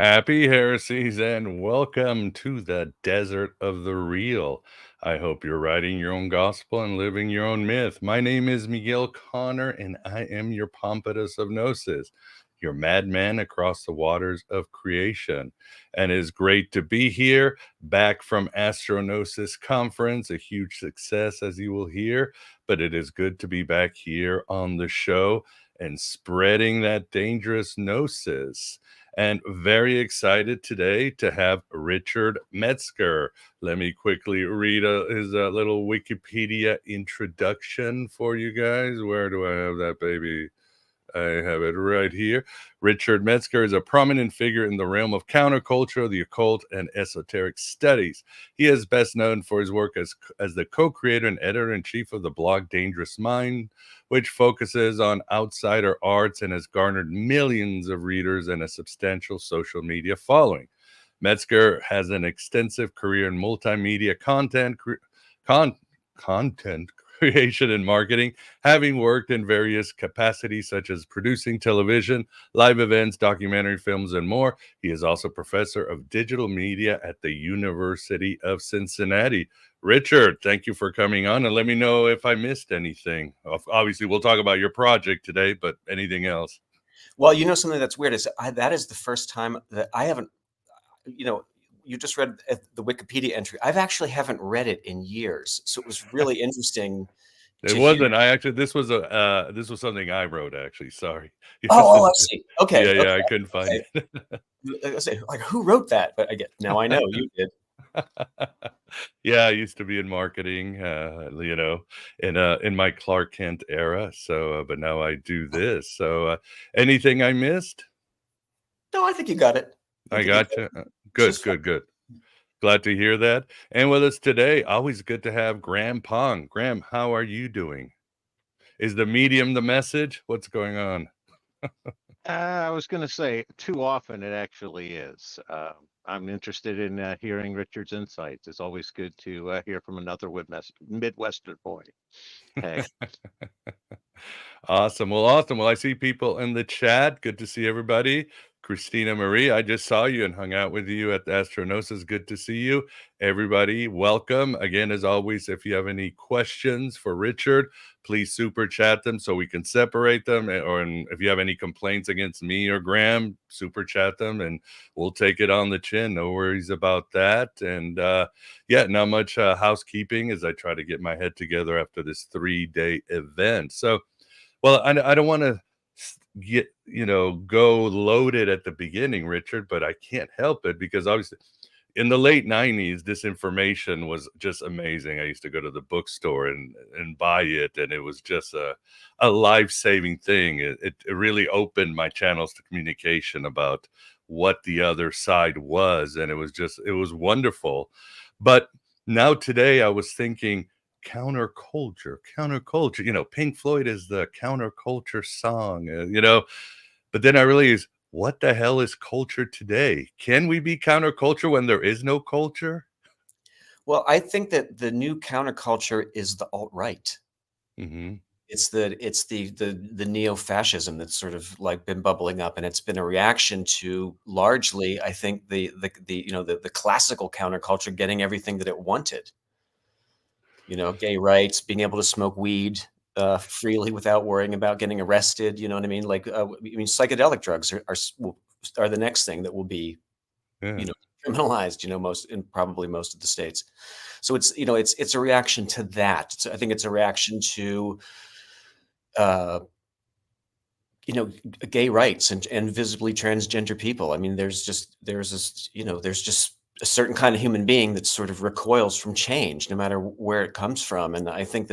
Happy heresies and welcome to the desert of the real. I hope you're writing your own gospel and living your own myth. My name is Miguel Connor, and I am your Pompatus of Gnosis, your madman across the waters of creation. And it is great to be here, back from Astronosis Conference, a huge success, as you will hear. But it is good to be back here on the show and spreading that dangerous gnosis. And very excited today to have Richard Metzger. Let me quickly read his little Wikipedia introduction for you guys. Where do I have that, baby? I have it right here. Richard Metzger is a prominent figure in the realm of counterculture, the occult, and esoteric studies. He is best known for his work as the co-creator and editor-in-chief of the blog Dangerous Mind, which focuses on outsider arts and has garnered millions of readers and a substantial social media following. Metzger has an extensive career in multimedia content creation and marketing, having worked in various capacities such as producing television, live events, documentary films, and more. He is also professor of digital media at the University of Cincinnati. Richard, thank you for coming on, and let me know if I missed anything. Obviously, we'll talk about your project today, but anything else? Well, something that's weird is that is the first time that I haven't, you just read the Wikipedia entry. I've actually haven't read it in years. So it was really interesting. It wasn't. I actually, this was something I wrote, actually. Sorry. Oh, I see. Okay. Yeah, I couldn't find it. I say, like, who wrote that? But now I know you did. Yeah, I used to be in marketing, in my Clark Kent era. So, but now I do this. So, anything I missed? No, I think you got it. I got you. Good. Glad to hear that. And with us today, always good to have Graham Pong. Graham, how are you doing? Is the medium the message? What's going on? I was going to say too often it actually is. I'm interested in hearing Richard's insights. It's always good to hear from another Midwestern boy. Hey. Awesome. Well, I see people in the chat. Good to see everybody. Christina Marie, I just saw you and hung out with you at the Astronosis. Good to see you. Everybody, welcome. Again, as always, if you have any questions for Richard, please super chat them so we can separate them. Or if you have any complaints against me or Graham, super chat them and we'll take it on the chin. No worries about that. And not much housekeeping as I try to get my head together after this 3-day event. So, well, I don't want to go loaded at the beginning, Richard, but I can't help it because obviously in the late 90s, Disinformation was just amazing. I used to go to the bookstore and buy it, and it was just a life-saving thing. It really opened my channels to communication about what the other side was, and it was wonderful. But now today I was thinking, counterculture. Pink Floyd is the counterculture song, but then I realized, what the hell is culture today? Can we be counterculture when there is no culture? Well, I think that the new counterculture is the alt-right. Mm-hmm. It's the neo-fascism that's sort of like been bubbling up, and it's been a reaction to largely, I think, the classical counterculture getting everything that it wanted. Gay rights, being able to smoke weed freely without worrying about getting arrested. You know what I mean? Like, psychedelic drugs are the next thing that will be, criminalized. Probably most of the states. So it's a reaction to that. So I think it's a reaction to, gay rights and visibly transgender people. I mean, there's just a certain kind of human being that sort of recoils from change, no matter where it comes from. And I think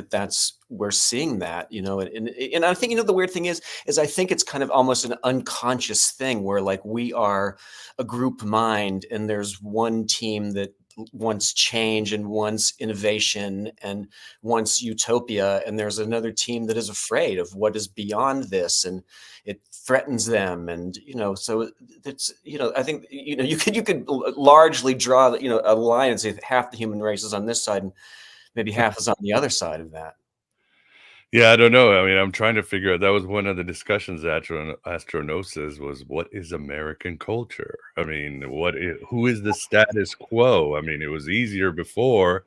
we're seeing that, and I think, the weird thing is I think it's kind of almost an unconscious thing where, like, we are a group mind and there's one team that wants change and wants innovation and wants utopia, and there's another team that is afraid of what is beyond this and it threatens them. And so it's I think you could largely draw a line and say that half the human race is on this side and maybe half is on the other side of that. Yeah, I don't know. I mean, I'm trying to figure out that was one of the discussions at Astronosis was what is American culture? I mean, who is the status quo? I mean, it was easier before.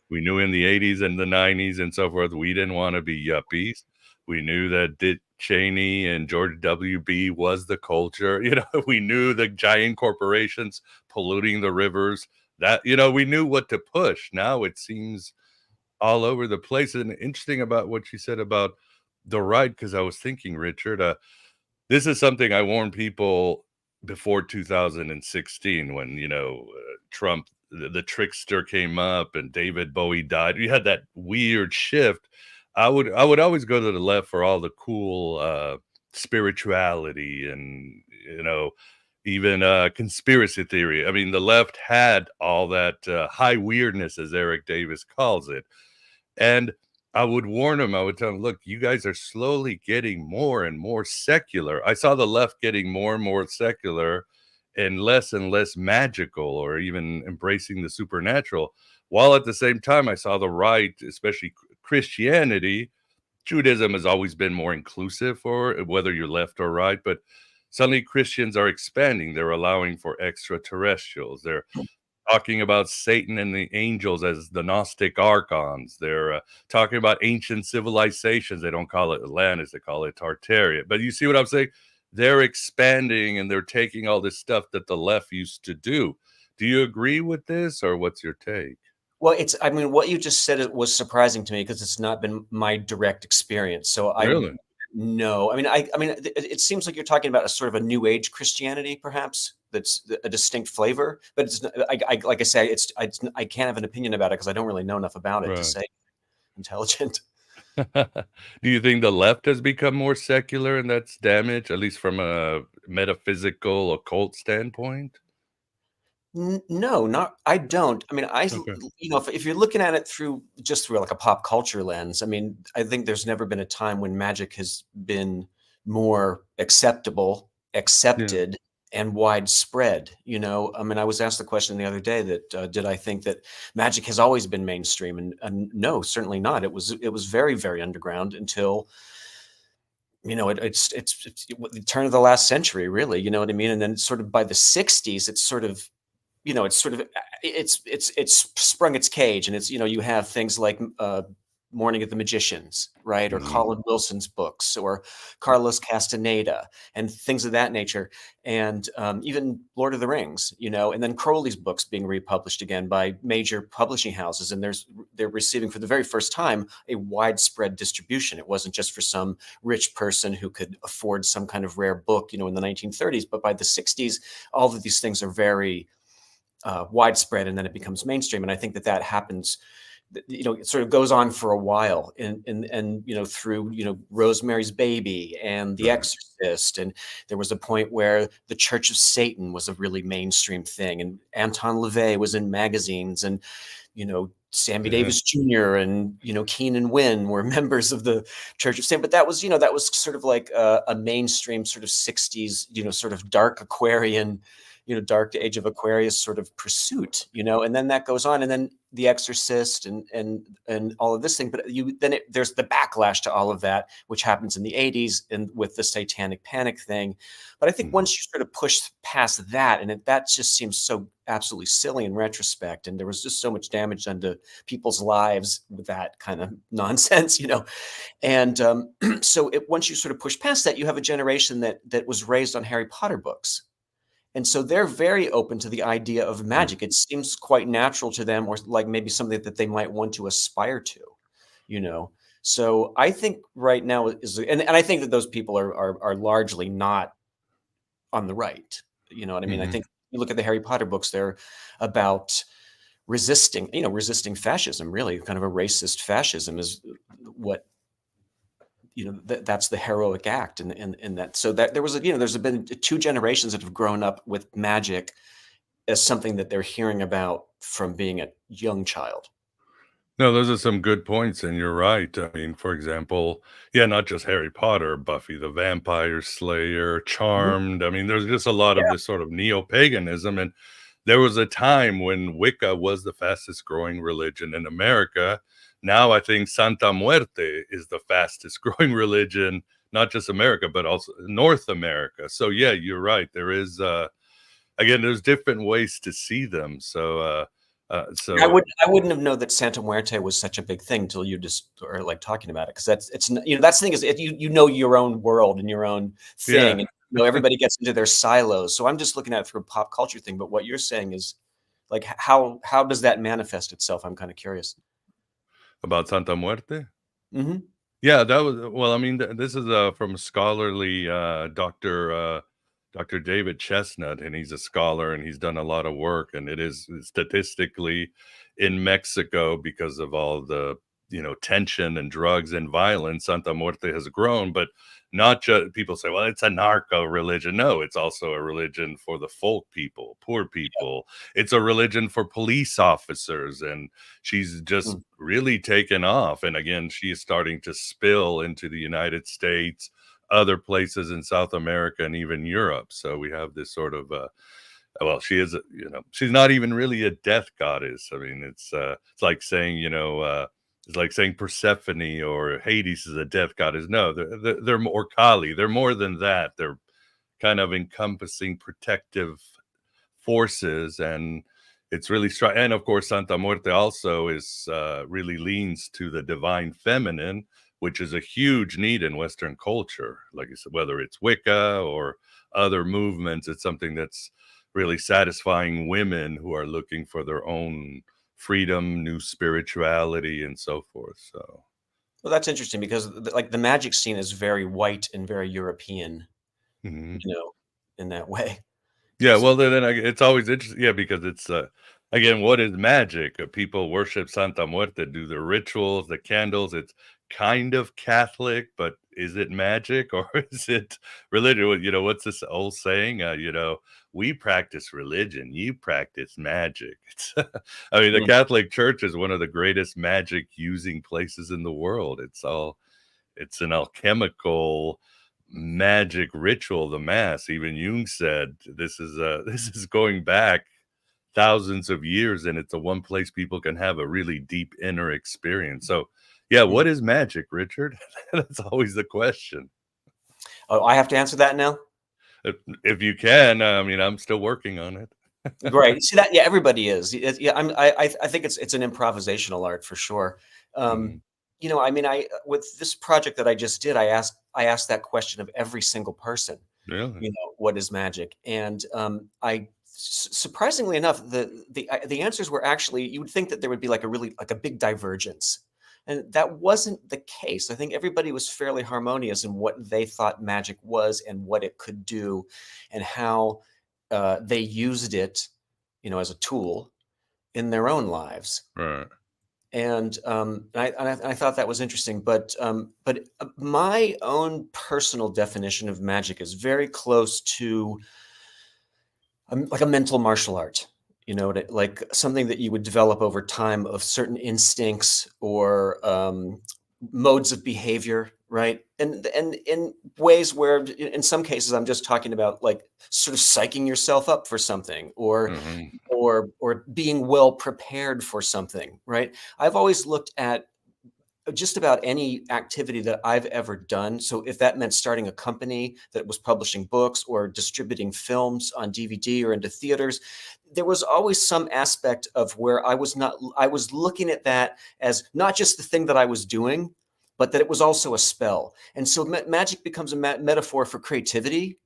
We knew in the 80s and the 90s and so forth, we didn't want to be yuppies. We knew that Dick Cheney and George W. was the culture. We knew the giant corporations polluting the rivers. We knew what to push. Now it seems all over the place. And interesting about what you said about the right, because I was thinking, Richard, this is something I warned people before 2016 when, Trump, the trickster came up and David Bowie died. You had that weird shift. I would always go to the left for all the cool spirituality and, even conspiracy theory. I mean, the left had all that high weirdness, as Eric Davis calls it. And I would warn him, I would tell him, look, you guys are slowly getting more and more secular. I saw the left getting more and more secular and less magical or even embracing the supernatural. While at the same time, I saw the right, especially Christianity. Judaism has always been more inclusive for whether you're left or right, but suddenly Christians are expanding. They're allowing for extraterrestrials. They're talking about Satan and the angels as the Gnostic archons. They're talking about ancient civilizations. They don't call it Atlantis, they call it Tartaria. But you see what I'm saying? They're expanding and they're taking all this stuff that the left used to do. Do you agree with this, or what's your take? Well, I mean, what you just said was surprising to me because it's not been my direct experience. So I Really? no, I mean, it seems like you're talking about a sort of a new age Christianity, perhaps that's a distinct flavor. But it's like I say, I can't have an opinion about it because I don't really know enough about it to Right. say intelligent. Do you think the left has become more secular and that's damaged, at least from a metaphysical occult standpoint? No, not I don't. I mean, Okay. if you're looking at it through like a pop culture lens, I mean, I think there's never been a time when magic has been more acceptable, Yeah. accepted, and widespread. I mean, I was asked the question the other day that did I think that magic has always been mainstream, and no, certainly not. It was very very underground until it's the turn of the last century, really. You know what I mean? And then sort of by the '60s, it's sort of it's sprung its cage, and you have things like Morning of the Magicians, right, or Mhm. Colin Wilson's books, or Carlos Castaneda, and things of that nature, and even Lord of the Rings, and then Crowley's books being republished again by major publishing houses, and they're receiving for the very first time a widespread distribution. It wasn't just for some rich person who could afford some kind of rare book, in the 1930s, but by the '60s, all of these things are very widespread, and then it becomes mainstream. And I think that happens, it sort of goes on for a while, and through Rosemary's Baby and The Right. Exorcist, and there was a point where the Church of Satan was a really mainstream thing, and Anton LaVey was in magazines, and Sammy Yeah. Davis Jr. and Keenan Wynn were members of the Church of Satan. But that was sort of like a mainstream sort of '60s, sort of dark Aquarian, dark age of Aquarius sort of pursuit, and then that goes on, and then The Exorcist and all of this thing. But there's the backlash to all of that, which happens in the '80s and with the Satanic Panic thing. But I think Mhm. once you sort of push past that, and that just seems so absolutely silly in retrospect, and there was just so much damage done to people's lives with that kind of nonsense, And so once you sort of push past that, you have a generation that was raised on Harry Potter books. And so they're very open to the idea of Mm. magic. It seems quite natural to them, or like maybe something that they might want to aspire to, you know. So I think right now and I think that those people are largely not on the right. You know what I mean? I Mhm. think you look at the Harry Potter books, they're about resisting fascism, really. Kind of a racist fascism is what that's the heroic act, and that, so that there's been two generations that have grown up with magic as something that they're hearing about from being a young child. No, those are some good points, and you're right. I mean, for example, yeah, not just Harry Potter, Buffy the Vampire Slayer, Mhm. Charmed. I mean, there's just a lot of Yeah. this sort of neo-paganism, and there was a time when Wicca was the fastest growing religion in America, now I think Santa Muerte is the fastest growing religion, not just America, but also North America. So yeah, you're right. There is, again, there's different ways to see them. So, I wouldn't have known that Santa Muerte was such a big thing until you just are like talking about it, because that's that's the thing is you know your own world and your own thing, yeah, and everybody gets into their silos. So I'm just looking at it through a pop culture thing. But what you're saying is like how does that manifest itself? I'm kind of curious. about Santa Muerte. Mm-hmm. Yeah, that was, well, I mean, this is from scholarly Dr. David Chestnut, and he's a scholar and he's done a lot of work, and it is statistically in Mexico, because of all the, tension and drugs and violence, Santa Muerte has grown, but not just, people say, well, it's a narco religion. No, it's also a religion for the folk people, poor people. It's a religion for police officers, and she's just really taken off. And again, she is starting to spill into the United States, other places in South America, and even Europe. So we have this sort of, well, she is, she's not even really a death goddess. I mean, it's like saying, it's like saying Persephone or Hades is a death goddess. No, they're more Kali. They're more than that. They're kind of encompassing protective forces, and it's really strong. And of course, Santa Muerte also is really leans to the divine feminine, which is a huge need in Western culture. Like I said, whether it's Wicca or other movements, it's something that's really satisfying women who are looking for their own freedom, new spirituality, and so forth. So, Well, that's interesting because like the magic scene is very white and very European, mhm. in that way. Yeah, So, well, then it's always interesting, yeah, because it's, again, what is magic? People worship Santa Muerte, do the rituals, the candles. It's kind of Catholic, but is it magic or is it religion? Well, what's this old saying? We practice religion, you practice magic. It's, I mean, the mm, Catholic Church is one of the greatest magic using places in the world. It's an alchemical magic ritual, the mass. Even Jung said this is this is going back thousands of years, and it's the one place people can have a really deep inner experience. So yeah, mm. what is magic, Richard? That's always the question. Oh, I have to answer that now. If you can, I mean, I'm still working on it. Right. See that? Yeah, everybody is. Yeah, I think it's an improvisational art for sure. Mhm. I mean, I with this project that I just did, I asked that question of every single person. Really? What is magic? And surprisingly enough, the answers were actually, you would think that there would be like a big divergence, and that wasn't the case. I think everybody was fairly harmonious in what they thought magic was and what it could do, and how they used it, as a tool in their own lives. Right. And I thought that was interesting. But my own personal definition of magic is very close to like a mental martial art. Like something that you would develop over time of certain instincts or modes of behavior, right? And in ways where, in some cases, I'm just talking about like sort of psyching yourself up for something, or Mhm. being well prepared for something, right? I've always looked at just about any activity that I've ever done. So if that meant starting a company that was publishing books or distributing films on DVD or into theaters, there was always some aspect of where I was looking at that as not just the thing that I was doing, but that it was also a spell. And so magic becomes a metaphor for creativity.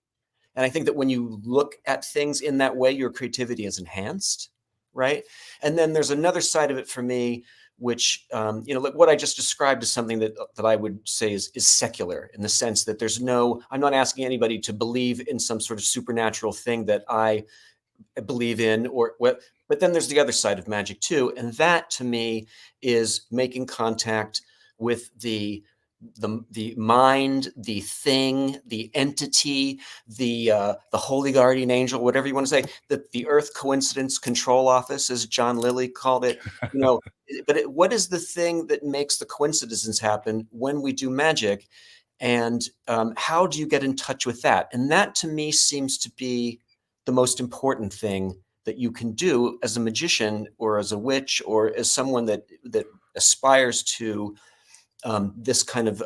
And I think that when you look at things in that way, your creativity is enhanced, right? And then there's another side of it for me, which like what I just described is something that I would say is secular, in the sense that I'm not asking anybody to believe in some sort of supernatural thing that I believe in, or what. But then there's the other side of magic too, and that to me is making contact with the mind, the thing, the entity, the holy guardian angel, whatever you want to say, the Earth Coincidence Control Office, as John Lilly called it. But what is the thing that makes the coincidences happen when we do magic, and how do you get in touch with that? And that to me seems to be the most important thing that you can do as a magician or as a witch or as someone that aspires to this kind of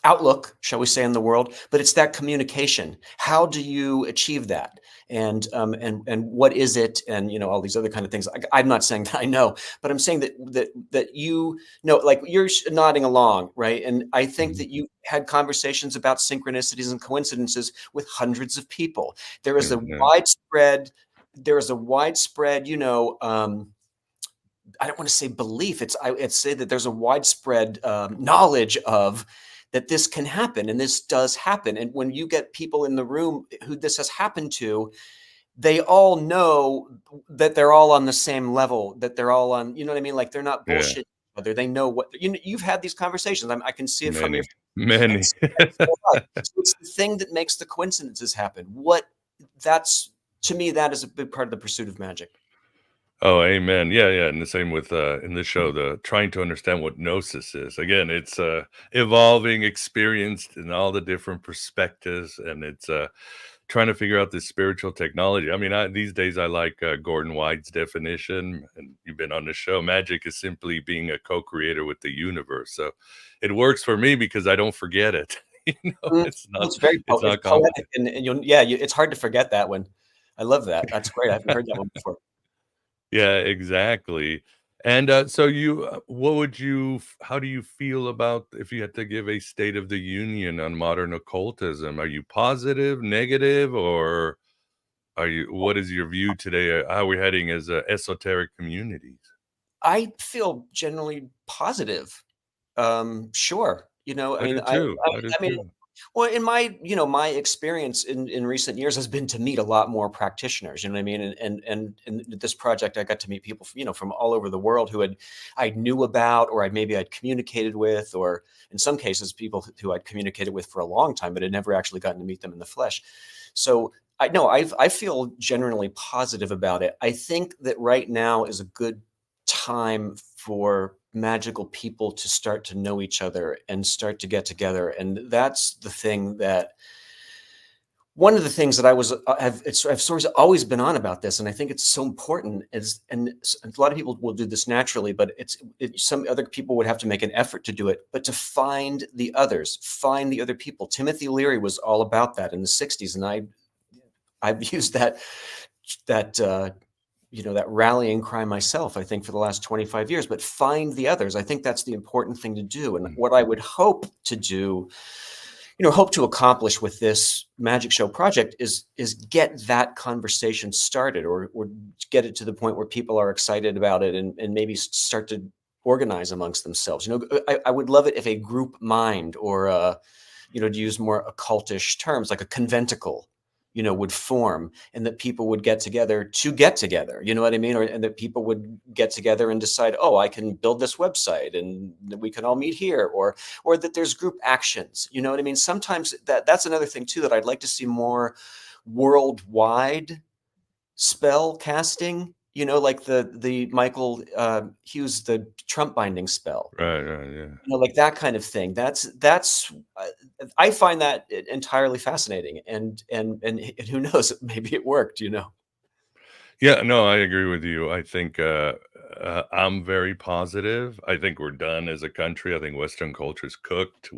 outlook, shall we say, in the world, but it's that communication. How do you achieve that? And what is it? And all these other kind of things. I'm not saying that I know, but I'm saying that you know, like you're nodding along, right? And I think that you had conversations about synchronicities and coincidences with hundreds of people. There is a widespread, I don't want to say belief. I'd say that there's a widespread knowledge of that this can happen, and this does happen. And when you get people in the room who this has happened to, they all know that they're all on the same level, that they're all on, you know what I mean? Like they're not bullshit. Whether they know what you've had these conversations. I can see it from your many. So it's the thing that makes the coincidences happen. To me, that is a big part of the pursuit of magic. Oh, amen. Yeah, and the same with in the show, the trying to understand what gnosis is. Again, it's evolving, experienced in all the different perspectives, and it's trying to figure out this spiritual technology. I mean, these days I like Gordon White's definition, and you've been on the show. Magic is simply being a co-creator with the universe. So it works for me because I don't forget it. It's very it's not poetic, and it's hard to forget that one. I love that. That's great. I haven't heard that one before. Yeah, exactly. And so how do you feel about if you had to give a state of the union on modern occultism? Are you positive, negative, or what is your view today? How we're heading as esoteric communities? I feel generally positive. Sure. I do too. I do too. Well, in my experience in recent years has been to meet a lot more practitioners. You know what I mean? And this project, I got to meet people, from all over the world who I knew about, or I'd communicated with, or in some cases, people who I'd communicated with for a long time, but had never actually gotten to meet them in the flesh. So I feel generally positive about it. I think that right now is a good time for magical people to start to know each other and start to get together. And that's the thing one of the things that I've sort of always been on about this, and I think it's so important, and a lot of people will do this naturally, but some other people would have to make an effort to do it, but to find the others, find the other people. Timothy Leary was all about that in the 60s. And I've used that rallying cry myself, I think, for the last 25 years, but find the others. I think that's the important thing to do. And what I would hope to do, hope to accomplish with this Magick Show project is get that conversation started, or get it to the point where people are excited about it, and maybe start to organize amongst themselves. I would love it if a group mind, or to use more occultish terms, like a conventicle, would form, and that people would get together, you know what I mean? And that people would get together and decide, oh, I can build this website, and that we can all meet here, or that there's group actions, you know what I mean? Sometimes that's another thing too, that I'd like to see more worldwide spell casting, like the Michael Hughes, the Trump binding spell. Right, yeah. Like that kind of thing. That's I find that entirely fascinating, and who knows, maybe it worked. Yeah, no, I agree with you. I think I'm very positive. I think we're done as a country. I think Western culture's cooked.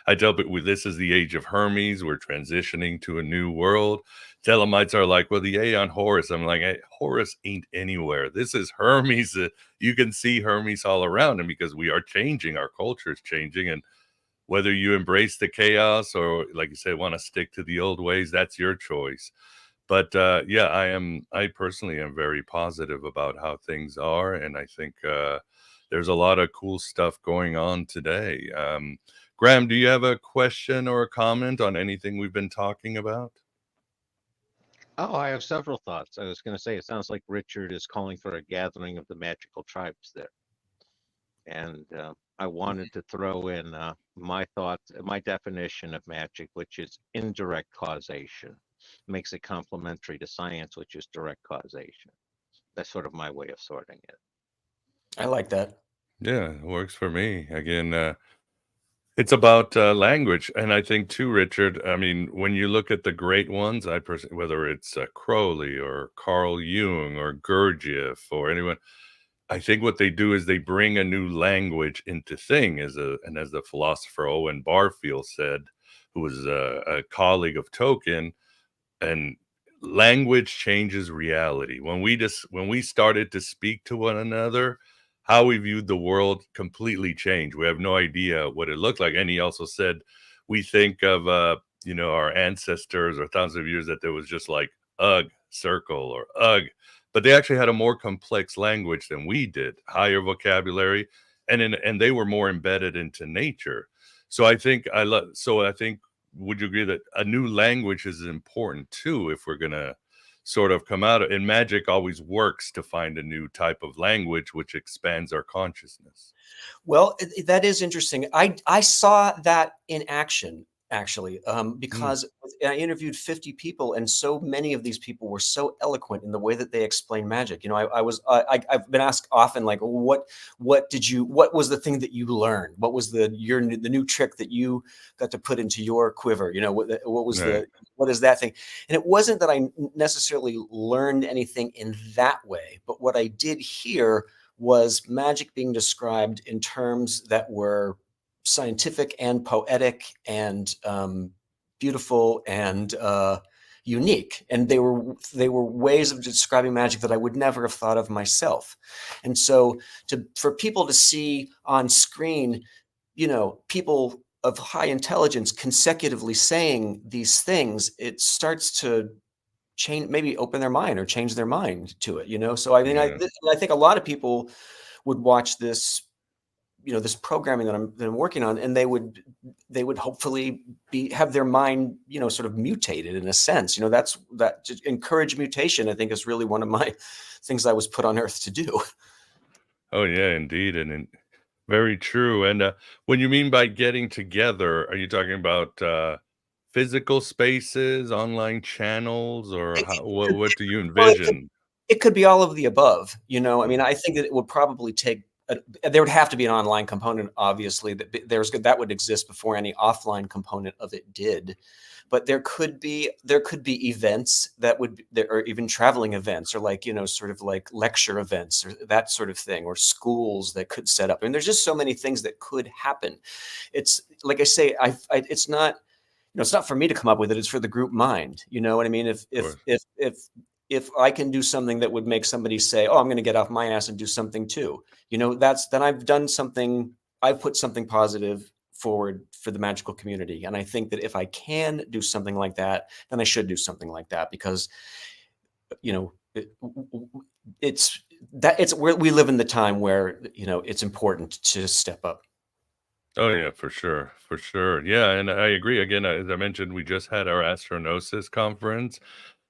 I tell people this is the age of Hermes. We're transitioning to a new world. Telemites are like, well, the Aeon Horus. I'm like, hey, Horus ain't anywhere. This is Hermes. You can see Hermes all around. And because we are changing, our culture is changing. And whether you embrace the chaos or, like you say, want to stick to the old ways, that's your choice. But I personally am very positive about how things are. And I think there's a lot of cool stuff going on today. Graham, do you have a question or a comment on anything we've been talking about? Oh, I have several thoughts. I was going to say, it sounds like Richard is calling for a gathering of the magical tribes there. And I wanted to throw in my thoughts, my definition of magic, which is indirect causation. Makes it complementary to science, which is direct causation. That's sort of my way of sorting it. I like that. Yeah, it works for me. Again, it's about language. And I think too, Richard, I mean, when you look at the great ones, whether it's Crowley or Carl Jung or Gurdjieff or anyone, I think what they do is they bring a new language into thing, as the philosopher Owen Barfield said, who was a colleague of Tolkien, and language changes reality. When we started to speak to one another, how we viewed the world completely changed. We have no idea what it looked like. And he also said, we think of our ancestors or thousands of years that there was just like ugh circle or ugh, but they actually had a more complex language than we did, higher vocabulary, and they were more embedded into nature. So I think, would you agree that a new language is important too, if we're going to sort of come out of, and magic always works to find a new type of language which expands our consciousness? Well, that is interesting. I saw that in action, actually, Mm, because I interviewed 50 people, and so many of these people were so eloquent in the way that they explain magic. You know, I've been asked often, like, what was the thing that you learned? What was the new trick that you got to put into your quiver? You know, right. what is that thing? And it wasn't that I necessarily learned anything in that way, but what I did hear was magic being described in terms that were scientific and poetic and beautiful and unique, and they were ways of describing magic that I would never have thought of myself. And so, for people to see on screen, people of high intelligence consecutively saying these things, it starts to change, maybe open their mind or change their mind to it. So I mean, Yeah. I think a lot of people would watch this, this programming that I'm working on, and they would hopefully have their mind, sort of mutated in a sense. That to encourage mutation, I think, is really one of my things I was put on earth to do. Oh yeah, indeed, very true. And when you mean by getting together, are you talking about physical spaces, online channels, or It, how, it could, what do you well, it could envision? it could be all of the above. I mean, Mm, I think that it would probably take. There would have to be an online component, obviously. That would exist before any offline component of it did. But there could be events or even traveling events, or, like, sort of like lecture events or that sort of thing, or schools that could set up. I mean, there's just so many things that could happen. It's like I say, it's not for me to come up with it. It's for the group mind. You know what I mean? If of if course. if if if I can do something that would make somebody say, "Oh, I'm going to get off my ass and do something too," then I've done something. I've put something positive forward for the magical community, and I think that if I can do something like that, then I should do something like that, because you know it, it's where we live in the time where it's important to step up. Oh yeah, for sure, for sure. Yeah, and I agree. Again, as I mentioned, we just had our Astronosis conference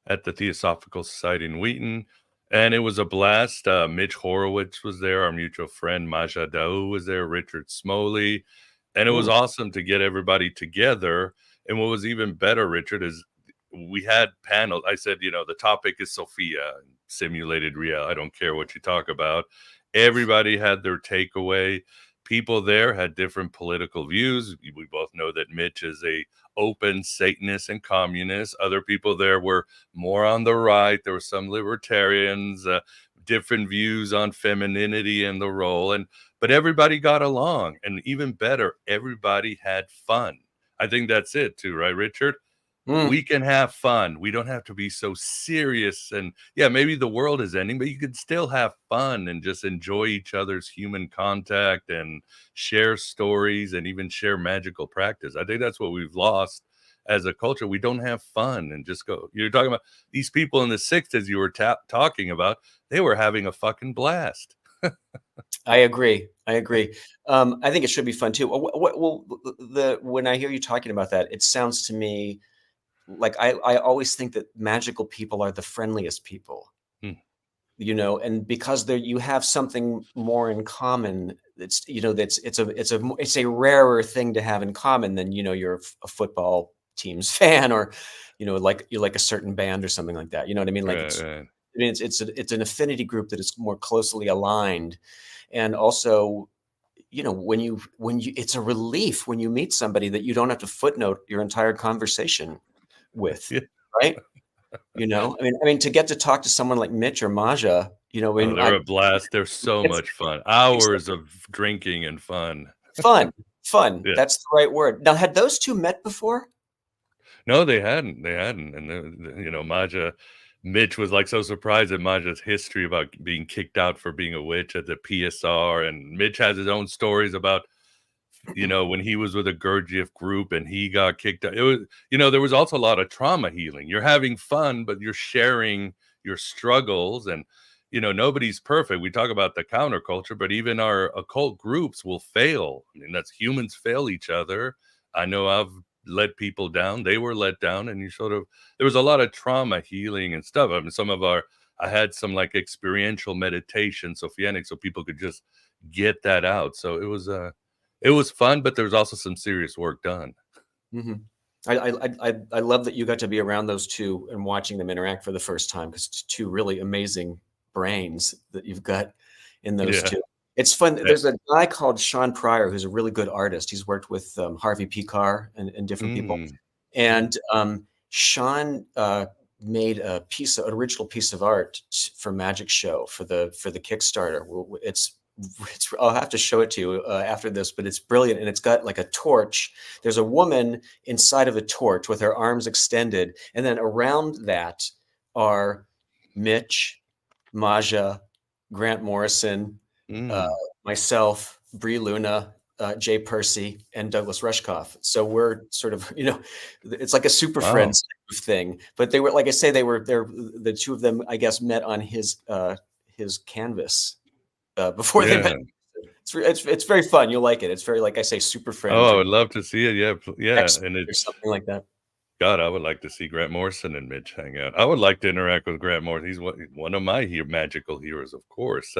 at the Theosophical Society in Wheaton, and it was a blast. Mitch Horowitz was there, our mutual friend Maja Daou was there, Richard Smoley, and it was Mm, awesome to get everybody together. And what was even better, Richard, is we had panels. I said, the topic is Sophia, simulated reality. I don't care what you talk about. Everybody had their takeaway. People there had different political views. We both know that Mitch is a open Satanist and communist. Other people there were more on the right. There were some libertarians, different views on femininity and the role. But everybody got along, and even better, everybody had fun. I think that's it too, right, Richard? mm. We can have fun. We don't have to be so serious. And yeah, maybe the world is ending, but you can still have fun and just enjoy each other's human contact and share stories and even share magical practice. I think that's what we've lost as a culture. We don't have fun and just go. You're talking about these people in the 60s you were talking about, they were having a fucking blast. I agree. I agree. I think it should be fun too. Well, when I hear you talking about that, it sounds to me like I always think that magical people are the friendliest people. Hmm. And because you have something more in common. It's a rarer thing to have in common than you're a football team's fan, or like you like a certain band or something like that. You know what I mean? Like Right, right. it's an affinity group that is more closely aligned. And also, when you it's a relief when you meet somebody that you don't have to footnote your entire conversation with, Yeah. right? I mean, to get to talk to someone like Mitch or Maja, You know, Oh, they're a blast. They're so it's much fun. Hours of drinking and fun. fun, fun. Yeah. That's the right word. Now, had those two met before? No, they hadn't. And Mitch was like so surprised at Maja's history about being kicked out for being a witch at the PSR, and Mitch has his own stories about when he was with a Gurdjieff group and he got kicked out. It was, there was also a lot of trauma healing. You're having fun, but you're sharing your struggles, and nobody's perfect. We talk about the counterculture, but even our occult groups will fail. I mean, that's humans fail each other. I know I've let people down. They were let down, and there was a lot of trauma healing and stuff. I mean, I had some like experiential meditation, Sophianic, so people could just get that out. So it was fun, but there was also some serious work done. Mm-hmm. I love that you got to be around those two and watching them interact for the first time, because it's two really amazing brains that you've got in those two. It's fun. There's a guy called Sean Pryor who's a really good artist. He's worked with Harvey P. Carr and different people. And Sean made an original piece of art for Magick Show for the Kickstarter. I'll have to show it to you after this, but it's brilliant. And it's got like a torch. There's a woman inside of a torch with her arms extended. And then around that are Mitch, Maja, Grant Morrison, myself, Bree Luna, Jay Percy, and Douglas Rushkoff. So we're sort of, it's like a super friends type of thing. But they were, like I say, the two of them, I guess, met on his canvas before they met. It's very fun. You'll like it. It's very, like I say, super friends. Oh, I would love to see it. Yeah. And it's something like that. God, I would like to see Grant Morrison and Mitch hang out. I would like to interact with Grant Morrison. He's one of my magical heroes, of course.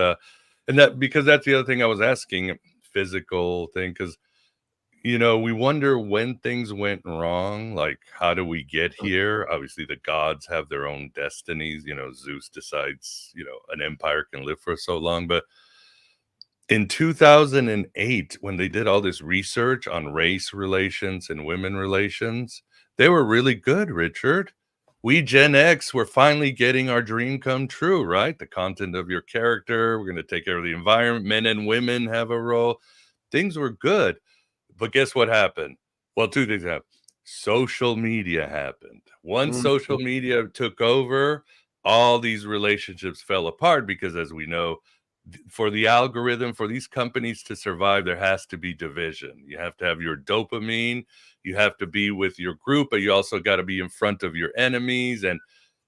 Because that's the other thing I was asking, physical thing, because we wonder when things went wrong, like how do we get here? Obviously the gods have their own destinies. Zeus decides an empire can live for so long, but in 2008, when they did all this research on race relations and women relations, they were really good, Richard. We Gen X were finally getting our dream come true, right? The content of your character, we're going to take care of the environment, men and women have a role. Things were good. But guess what happened? Well, two things happened. Social media happened. Once social media took over, all these relationships fell apart because, as we know, for the algorithm, for these companies to survive, there has to be division. You have to have your dopamine. You have to be with your group, but you also got to be in front of your enemies. And,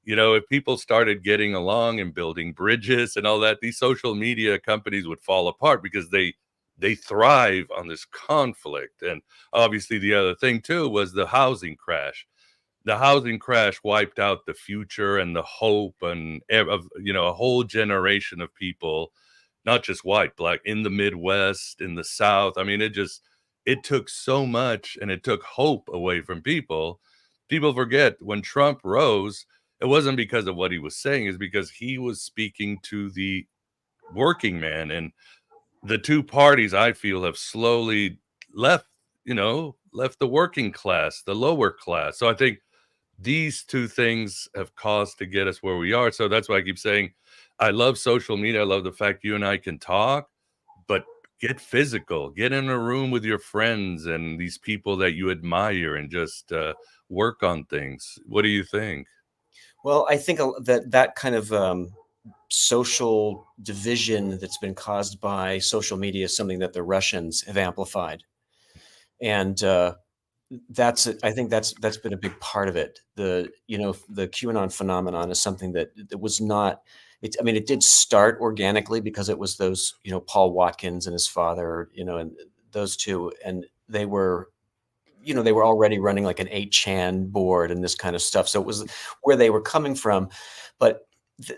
if people started getting along and building bridges and all that, these social media companies would fall apart because they thrive on this conflict. And obviously the other thing too was the housing crash. The housing crash wiped out the future and the hope and a whole generation of people, not just white, black, in the Midwest, in the South. I mean, it took so much, and it took hope away from people. People forget when Trump rose, it wasn't because of what he was saying, it's because he was speaking to the working man. And the two parties, I feel, have slowly left the working class, the lower class. So I think these two things have caused to get us where we are. So that's why I keep saying I love social media. I love the fact you and I can talk, but get physical, get in a room with your friends and these people that you admire and just work on things. What do you think? Well, I think that kind of social division that's been caused by social media is something that the Russians have amplified. And I think that's been a big part of it. The QAnon phenomenon is something that was not. It did start organically because it was those Paul Watkins and his father, and those two, and they were already running like an 8chan board and this kind of stuff. So it was where they were coming from. But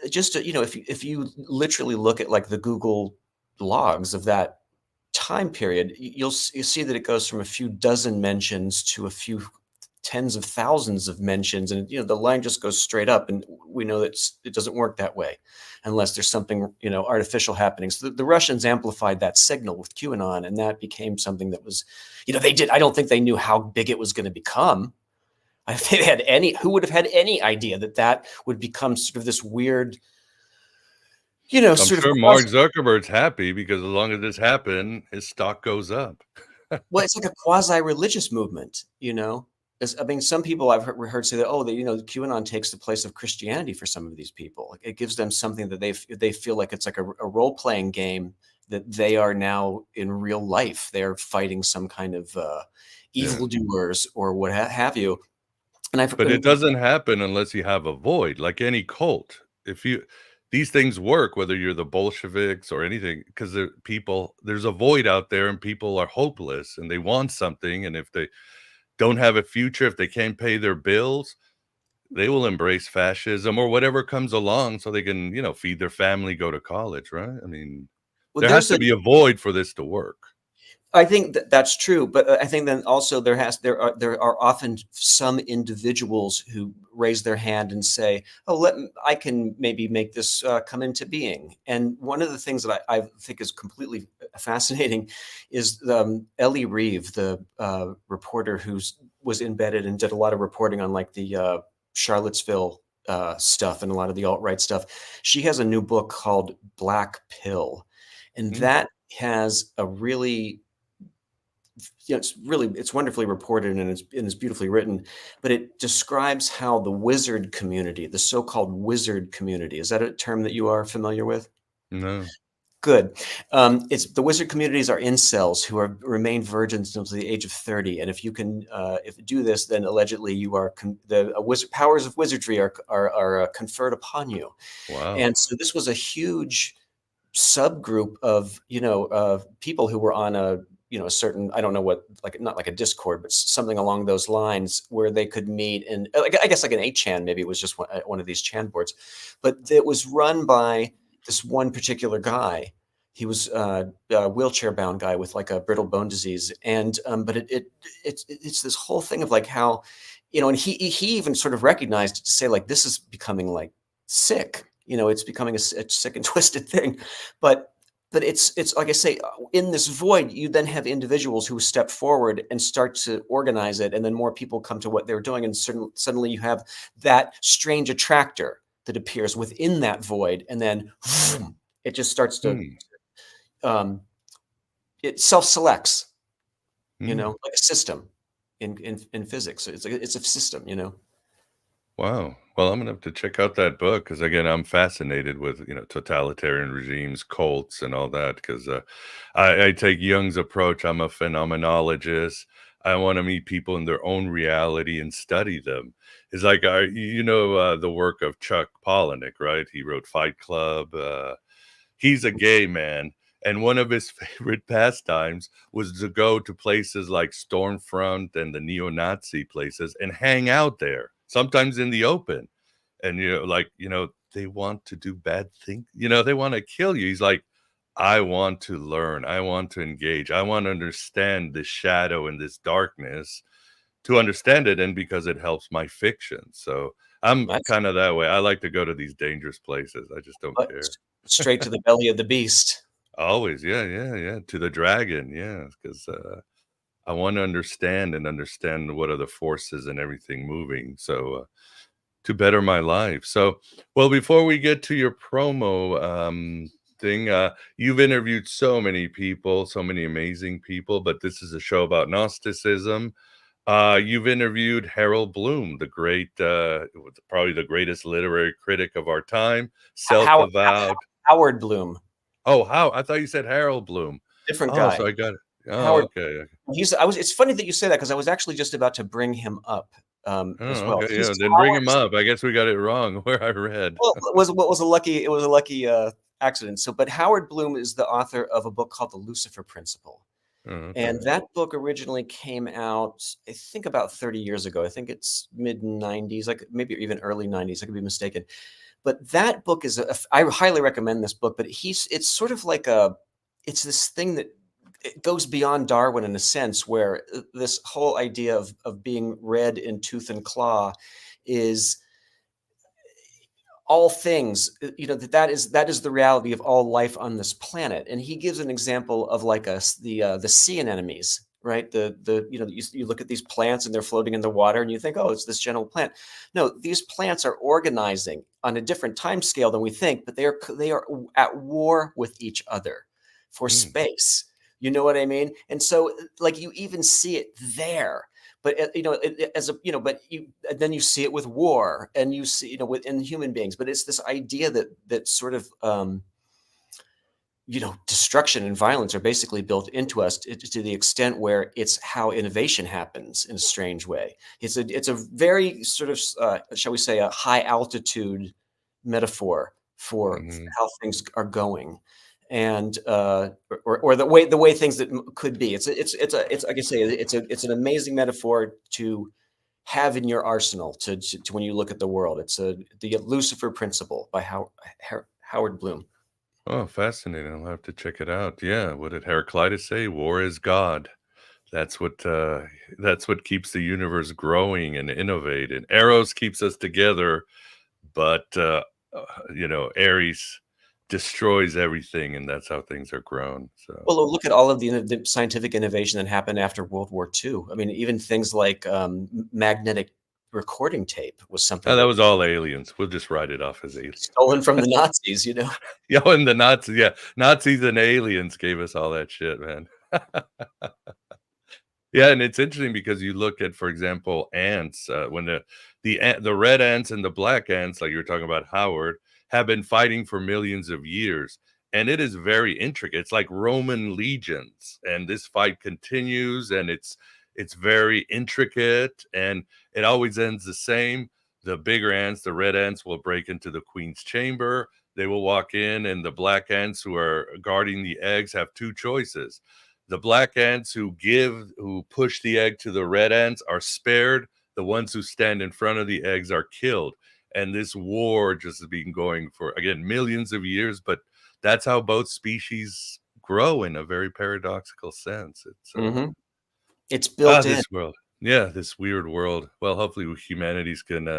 just if you literally look at like the Google logs of that time period, you'll see that it goes from a few dozen mentions to a few tens of thousands of mentions, and the line just goes straight up. And we know that it doesn't work that way unless there's something artificial happening. So the Russians amplified that signal with QAnon, and that became something that was, I don't think they knew how big it was going to become. I think who would have had any idea that would become sort of this weird I'm sort of sure Mark Zuckerberg's happy because as long as this happened, his stock goes up. well, it's like a quasi-religious movement, I mean, some people I've heard say that, oh, QAnon takes the place of Christianity for some of these people. It gives them something that they feel like it's like a role-playing game that they are now in real life. They are fighting some kind of evildoers or what have you. But it doesn't happen unless you have a void, like any cult. These things work, whether you're the Bolsheviks or anything, because there's a void out there and people are hopeless and they want something. And if they don't have a future, if they can't pay their bills, they will embrace fascism or whatever comes along so they can, feed their family, go to college, right? I mean, well, there has to be a void for this to work. I think that's true, but I think then also there are often some individuals who raise their hand and say, "Oh, I can maybe make this come into being." And one of the things that I think is completely fascinating is Ellie Reeve, the reporter who was embedded and did a lot of reporting on like the Charlottesville stuff and a lot of the alt-right stuff. She has a new book called Black Pill, and that has a really it's wonderfully reported and it's beautifully written, but it describes how the wizard community, the so-called wizard community, is that a term that you are familiar with? No. Good. It's the wizard communities are incels who remain virgins until the age of 30, and if you do this, then allegedly you are powers of wizardry are conferred upon you. Wow. And so this was a huge subgroup of people who were on a certain, I don't know what, like not like a Discord, but something along those lines where they could meet, and I guess like an 8chan, maybe it was just one of these Chan boards, but it was run by this one particular guy. He was a wheelchair bound guy with like a brittle bone disease, and but it's this whole thing of like how, and he even sort of recognized it to say like this is becoming like sick. It's becoming a sick and twisted thing, but it's like I say, in this void, you then have individuals who step forward and start to organize it, and then more people come to what they're doing, and suddenly you have that strange attractor that appears within that void, and then it just starts to it self-selects, like a system in physics. It's a system, Wow. Well, I'm gonna have to check out that book because again, I'm fascinated with totalitarian regimes, cults, and all that. Because I take Jung's approach. I'm a phenomenologist. I want to meet people in their own reality and study them. It's like the work of Chuck Palahniuk, right? He wrote Fight Club. He's a gay man, and one of his favorite pastimes was to go to places like Stormfront and the neo-Nazi places and hang out there, sometimes in the open. And they want to do bad things. They want to kill you. He's like, I want to learn. I want to engage. I want to understand this shadow and this darkness to understand it, and because it helps my fiction. So I'm kind of that way. I like to go to these dangerous places. I just don't care. Straight to the belly of the beast. Always, yeah. To the dragon, yeah, because I want to understand what are the forces and everything moving. So to better my life. So, well, before we get to your promo thing, you've interviewed so many people, so many amazing people, but this is a show about Gnosticism. You've interviewed Harold Bloom, the great, probably the greatest literary critic of our time, self-avowed. Howard Bloom. Oh, I thought you said Harold Bloom. Different guy. So I got it. Oh, Howard, okay. It's funny that you say that because I was actually just about to bring him up as well. Okay, yeah, then bring him up. I guess we got it wrong where I read. Well, it was a lucky accident. So, but Howard Bloom is the author of a book called The Lucifer Principle. And that book originally came out, I think, about 30 years ago. I think it's mid 90s, like maybe even early 90s. I could be mistaken. But that book I highly recommend this book, but it's sort of like it's this thing that it goes beyond Darwin in a sense, where this whole idea of being red in tooth and claw is all things, that is the reality of all life on this planet. And he gives an example of like the sea anemones, right? You look at these plants and they're floating in the water and you think, oh, it's this general plant. No, these plants are organizing on a different time scale than we think, but they are at war with each other for space. You know what I mean? And so, like, you even see it there. But then you see it with war, and you see, within human beings. But it's this idea that sort of destruction and violence are basically built into us to the extent where it's how innovation happens in a strange way. It's a very sort of shall we say, a high altitude metaphor for how things are going, and or the way things that could be. It's like I say, it's an amazing metaphor to have in your arsenal to when you look at the world. It's the Lucifer principle by Howard Bloom. Oh, fascinating. I'll have to check it out. Yeah, what did Heraclitus say? War is God. That's what keeps the universe growing and innovating. Eros keeps us together, but Ares destroys everything, and that's how things are grown. So, well, look at all of the scientific innovation that happened after World War II. I mean, even things like magnetic recording tape was something. that was all aliens. We'll just write it off as aliens. Stolen from the Nazis, Yeah, and the Nazis, Nazis and aliens gave us all that shit, man. Yeah, and it's interesting because you look at, for example, ants. When the red ants and the black ants, like you were talking about, Howard, have been fighting for millions of years, and it is very intricate. It's like Roman legions, and this fight continues, and it's very intricate, and it always ends the same. The bigger ants, the red ants, will break into the queen's chamber. They will walk in, and the black ants who are guarding the eggs have two choices. The black ants who push the egg to the red ants are spared. The ones who stand in front of the eggs are killed. And this war just has been going for, again, millions of years, but that's how both species grow in a very paradoxical sense. It's built in. This world. Yeah, this weird world. Well, hopefully humanities can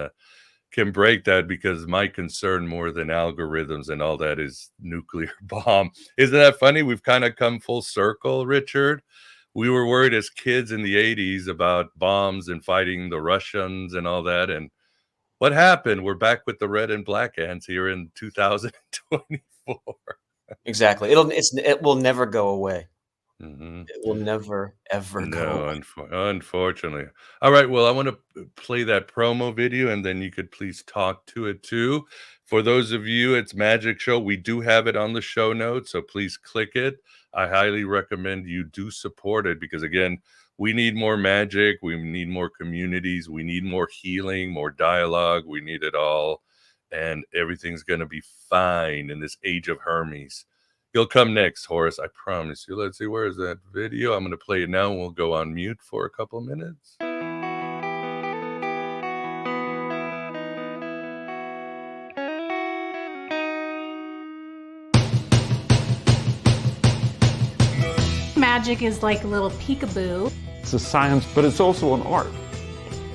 break that, because my concern more than algorithms and all that is nuclear bomb. Isn't that funny? We've kind of come full circle, Richard. We were worried as kids in the 80s about bombs and fighting the Russians and all that. And what happened? We're back with the red and black ants here in 2024. Exactly. It will never go away. It will never, ever go away. Unfortunately. All right. Well, I want to play that promo video, and then you could please talk to it too. For those of you, it's Magick Show. We do have it on the show notes, so please click it. I highly recommend you do support it, because again, we need more magic. We need more communities. We need more healing, more dialogue. We need it all. And everything's going to be fine in this age of Hermes. You'll come next, Horace. I promise you. Let's see. Where is that video? I'm going to play it now, and we'll go on mute for a couple of minutes. Magic is like a little peekaboo. It's a science, but it's also an art.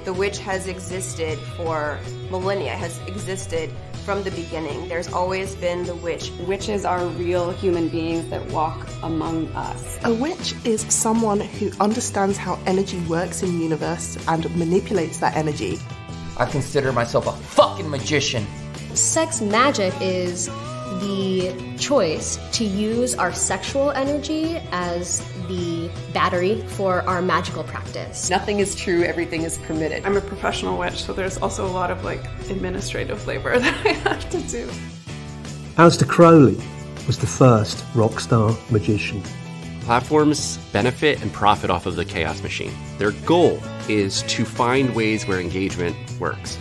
The witch has existed for millennia, has existed from the beginning. There's always been the witch. Witches are real human beings that walk among us. A witch is someone who understands how energy works in the universe and manipulates that energy. I consider myself a fucking magician. Sex magic is the choice to use our sexual energy as the battery for our magical practice. Nothing is true, everything is permitted. I'm a professional witch, so there's also a lot of administrative labor that I have to do. Aleister Crowley was the first rock star magician. Platforms benefit and profit off of the chaos machine. Their goal is to find ways where engagement works.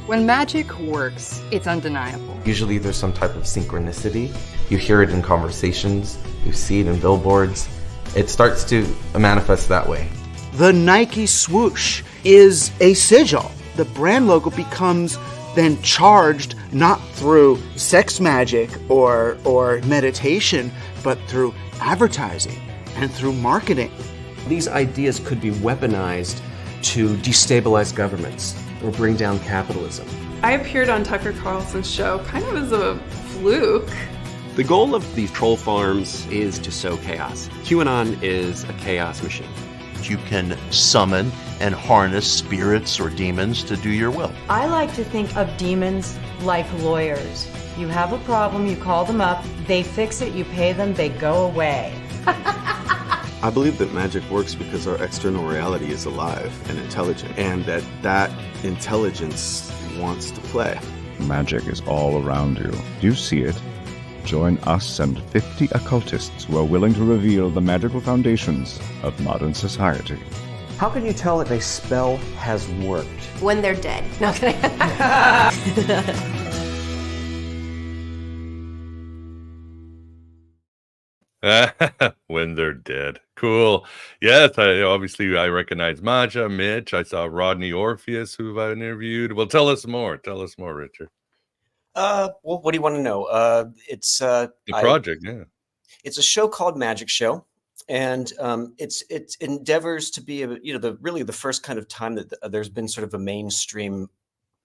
When magic works, it's undeniable. Usually there's some type of synchronicity. You hear it in conversations, you see it in billboards. It starts to manifest that way. The Nike swoosh is a sigil. The brand logo becomes then charged not through sex magic or meditation, but through advertising and through marketing. These ideas could be weaponized to destabilize governments or bring down capitalism. I appeared on Tucker Carlson's show kind of as a fluke. The goal of these troll farms is to sow chaos. QAnon is a chaos machine. You can summon and harness spirits or demons to do your will. I like to think of demons like lawyers. You have a problem, you call them up, they fix it, you pay them, they go away. I believe that magic works because our external reality is alive and intelligent, and that intelligence wants to play. Magic is all around you. Do you see it? Join us and 50 occultists who are willing to reveal the magical foundations of modern society. How can you tell if a spell has worked? When they're dead. No, kidding. When they're dead. Cool. Yes, I recognize Maja, Mitch. I saw Rodney Orpheus, who I interviewed. Well, tell us more. Tell us more, Richard. Well, what do you want to know? It's the project, yeah. It's a show called Magick Show, and it endeavors to be the first kind of time that there's been sort of a mainstream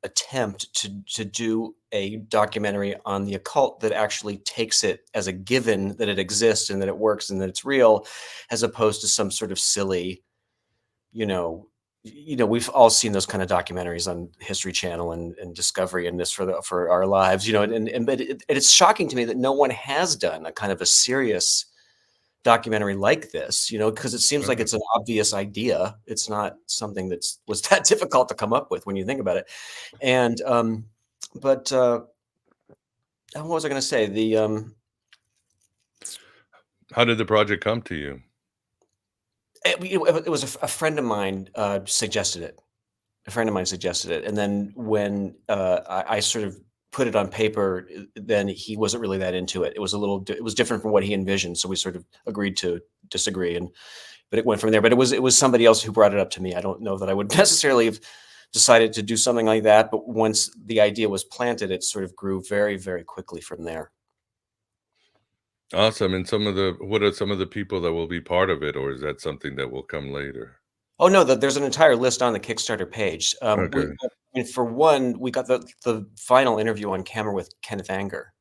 attempt to do a documentary on the occult that actually takes it as a given that it exists and that it works and that it's real, as opposed to some sort of silly, we've all seen those kind of documentaries on History Channel and Discovery and this for our lives, but it's shocking to me that no one has done a kind of a serious documentary like this, because it seems like it's an obvious idea. It's not something was that difficult to come up with when you think about it. And what was I going to say? How did the project come to you? It was a friend of mine suggested it. A friend of mine suggested it, and then when I sort of put it on paper, then he wasn't really that into it. It was different from what he envisioned, so we sort of agreed to disagree, but it went from there. But it was somebody else who brought it up to me. I don't know that I would necessarily have decided to do something like that, but once the idea was planted, it sort of grew very, very quickly from there. Awesome. And what are some of the people that will be part of it, or is that something that will come later? Oh no, there's an entire list on the Kickstarter page. Okay. For one, we got the final interview on camera with Kenneth Anger.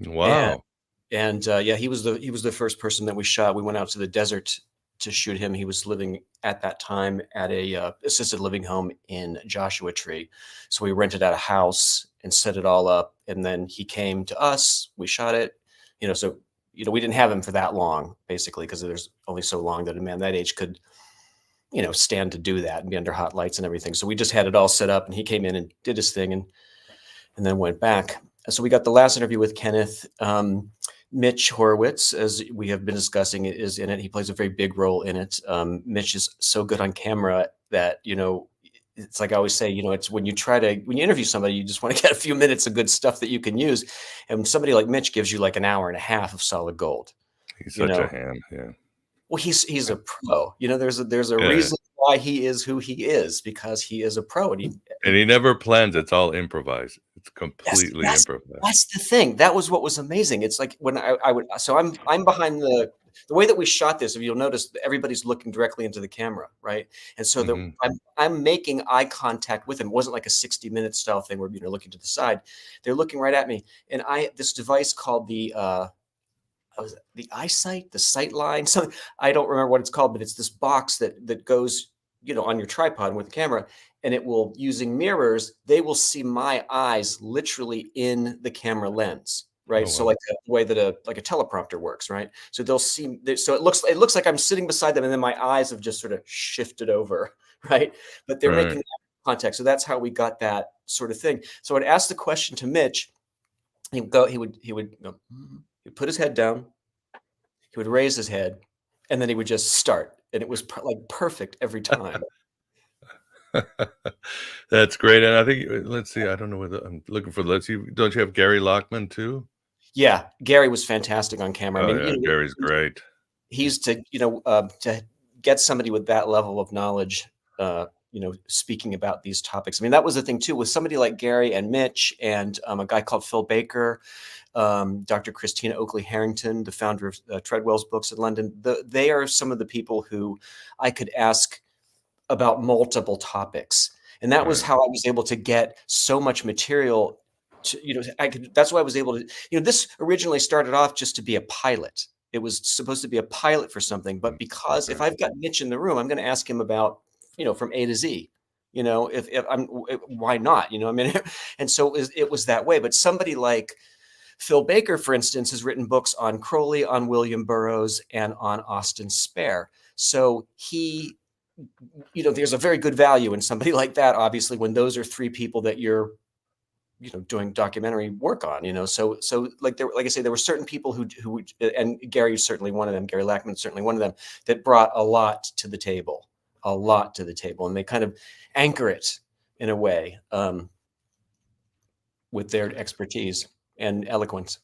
Wow. And he was the first person that we shot. We went out to the desert to shoot him. He was living at that time at a assisted living home in Joshua Tree. So we rented out a house and set it all up, and then he came to us. We shot it. So we didn't have him for that long, basically, because there's only so long that a man that age could, stand to do that and be under hot lights and everything. So we just had it all set up, and he came in and did his thing and then went back. So we got the last interview with Kenneth. Mitch Horowitz, as we have been discussing, is in it. He plays a very big role in it. Mitch is so good on camera that, it's like I always say, it's when you interview somebody, you just want to get a few minutes of good stuff that you can use. And somebody like Mitch gives you like an hour and a half of solid gold. He's such a ham, yeah. Well, he's a pro. There's a reason why he is who he is, because he is a pro. And he never plans. It's all improvised. It's completely improvised. That's the thing. That was what was amazing. It's like when I'm behind the way that we shot this. If you'll notice, everybody's looking directly into the camera, right? And so I'm making eye contact with them. It wasn't like a 60-minute style thing where looking to the side. They're looking right at me. And this device called the eyesight, the sight line. So I don't remember what it's called, but it's this box that goes, on your tripod with the camera, and it will, using mirrors, they will see my eyes literally in the camera lens. Right. Oh, wow. So like the way that a teleprompter works. Right. So they'll see. So it looks like I'm sitting beside them, and then my eyes have just sort of shifted over. Right. But they're making contact. So that's how we got that sort of thing. So I'd ask the question to Mitch. He would put his head down. He would raise his head, and then he would just start. And it was perfect every time. That's great. And I think, let's see, I don't know whether I'm looking for, don't you have Gary Lockman too? Yeah, Gary was fantastic on camera. Gary's great. He's to get somebody with that level of knowledge, speaking about these topics. That was the thing too, with somebody like Gary and Mitch and a guy called Phil Baker, Dr. Christina Oakley Harrington, the founder of Treadwell's Books in London. They are some of the people who I could ask about multiple topics. And that was how I was able to get so much material that's why I was able to, this originally started off just to be a pilot. It was supposed to be a pilot for something, but because if I've got Mitch in the room, I'm going to ask him about from A to Z. If why not? I mean, and so it was that way. But somebody like Phil Baker, for instance, has written books on Crowley, on William Burroughs, and on Austin Spare. So he, there's a very good value in somebody like that, obviously, when those are three people that you're, doing documentary work on, so like I say, there were certain people who, and Gary's certainly one of them, Gary Lackman's certainly one of them, that brought a lot to the table, and they kind of anchor it in a way, with their expertise and eloquence.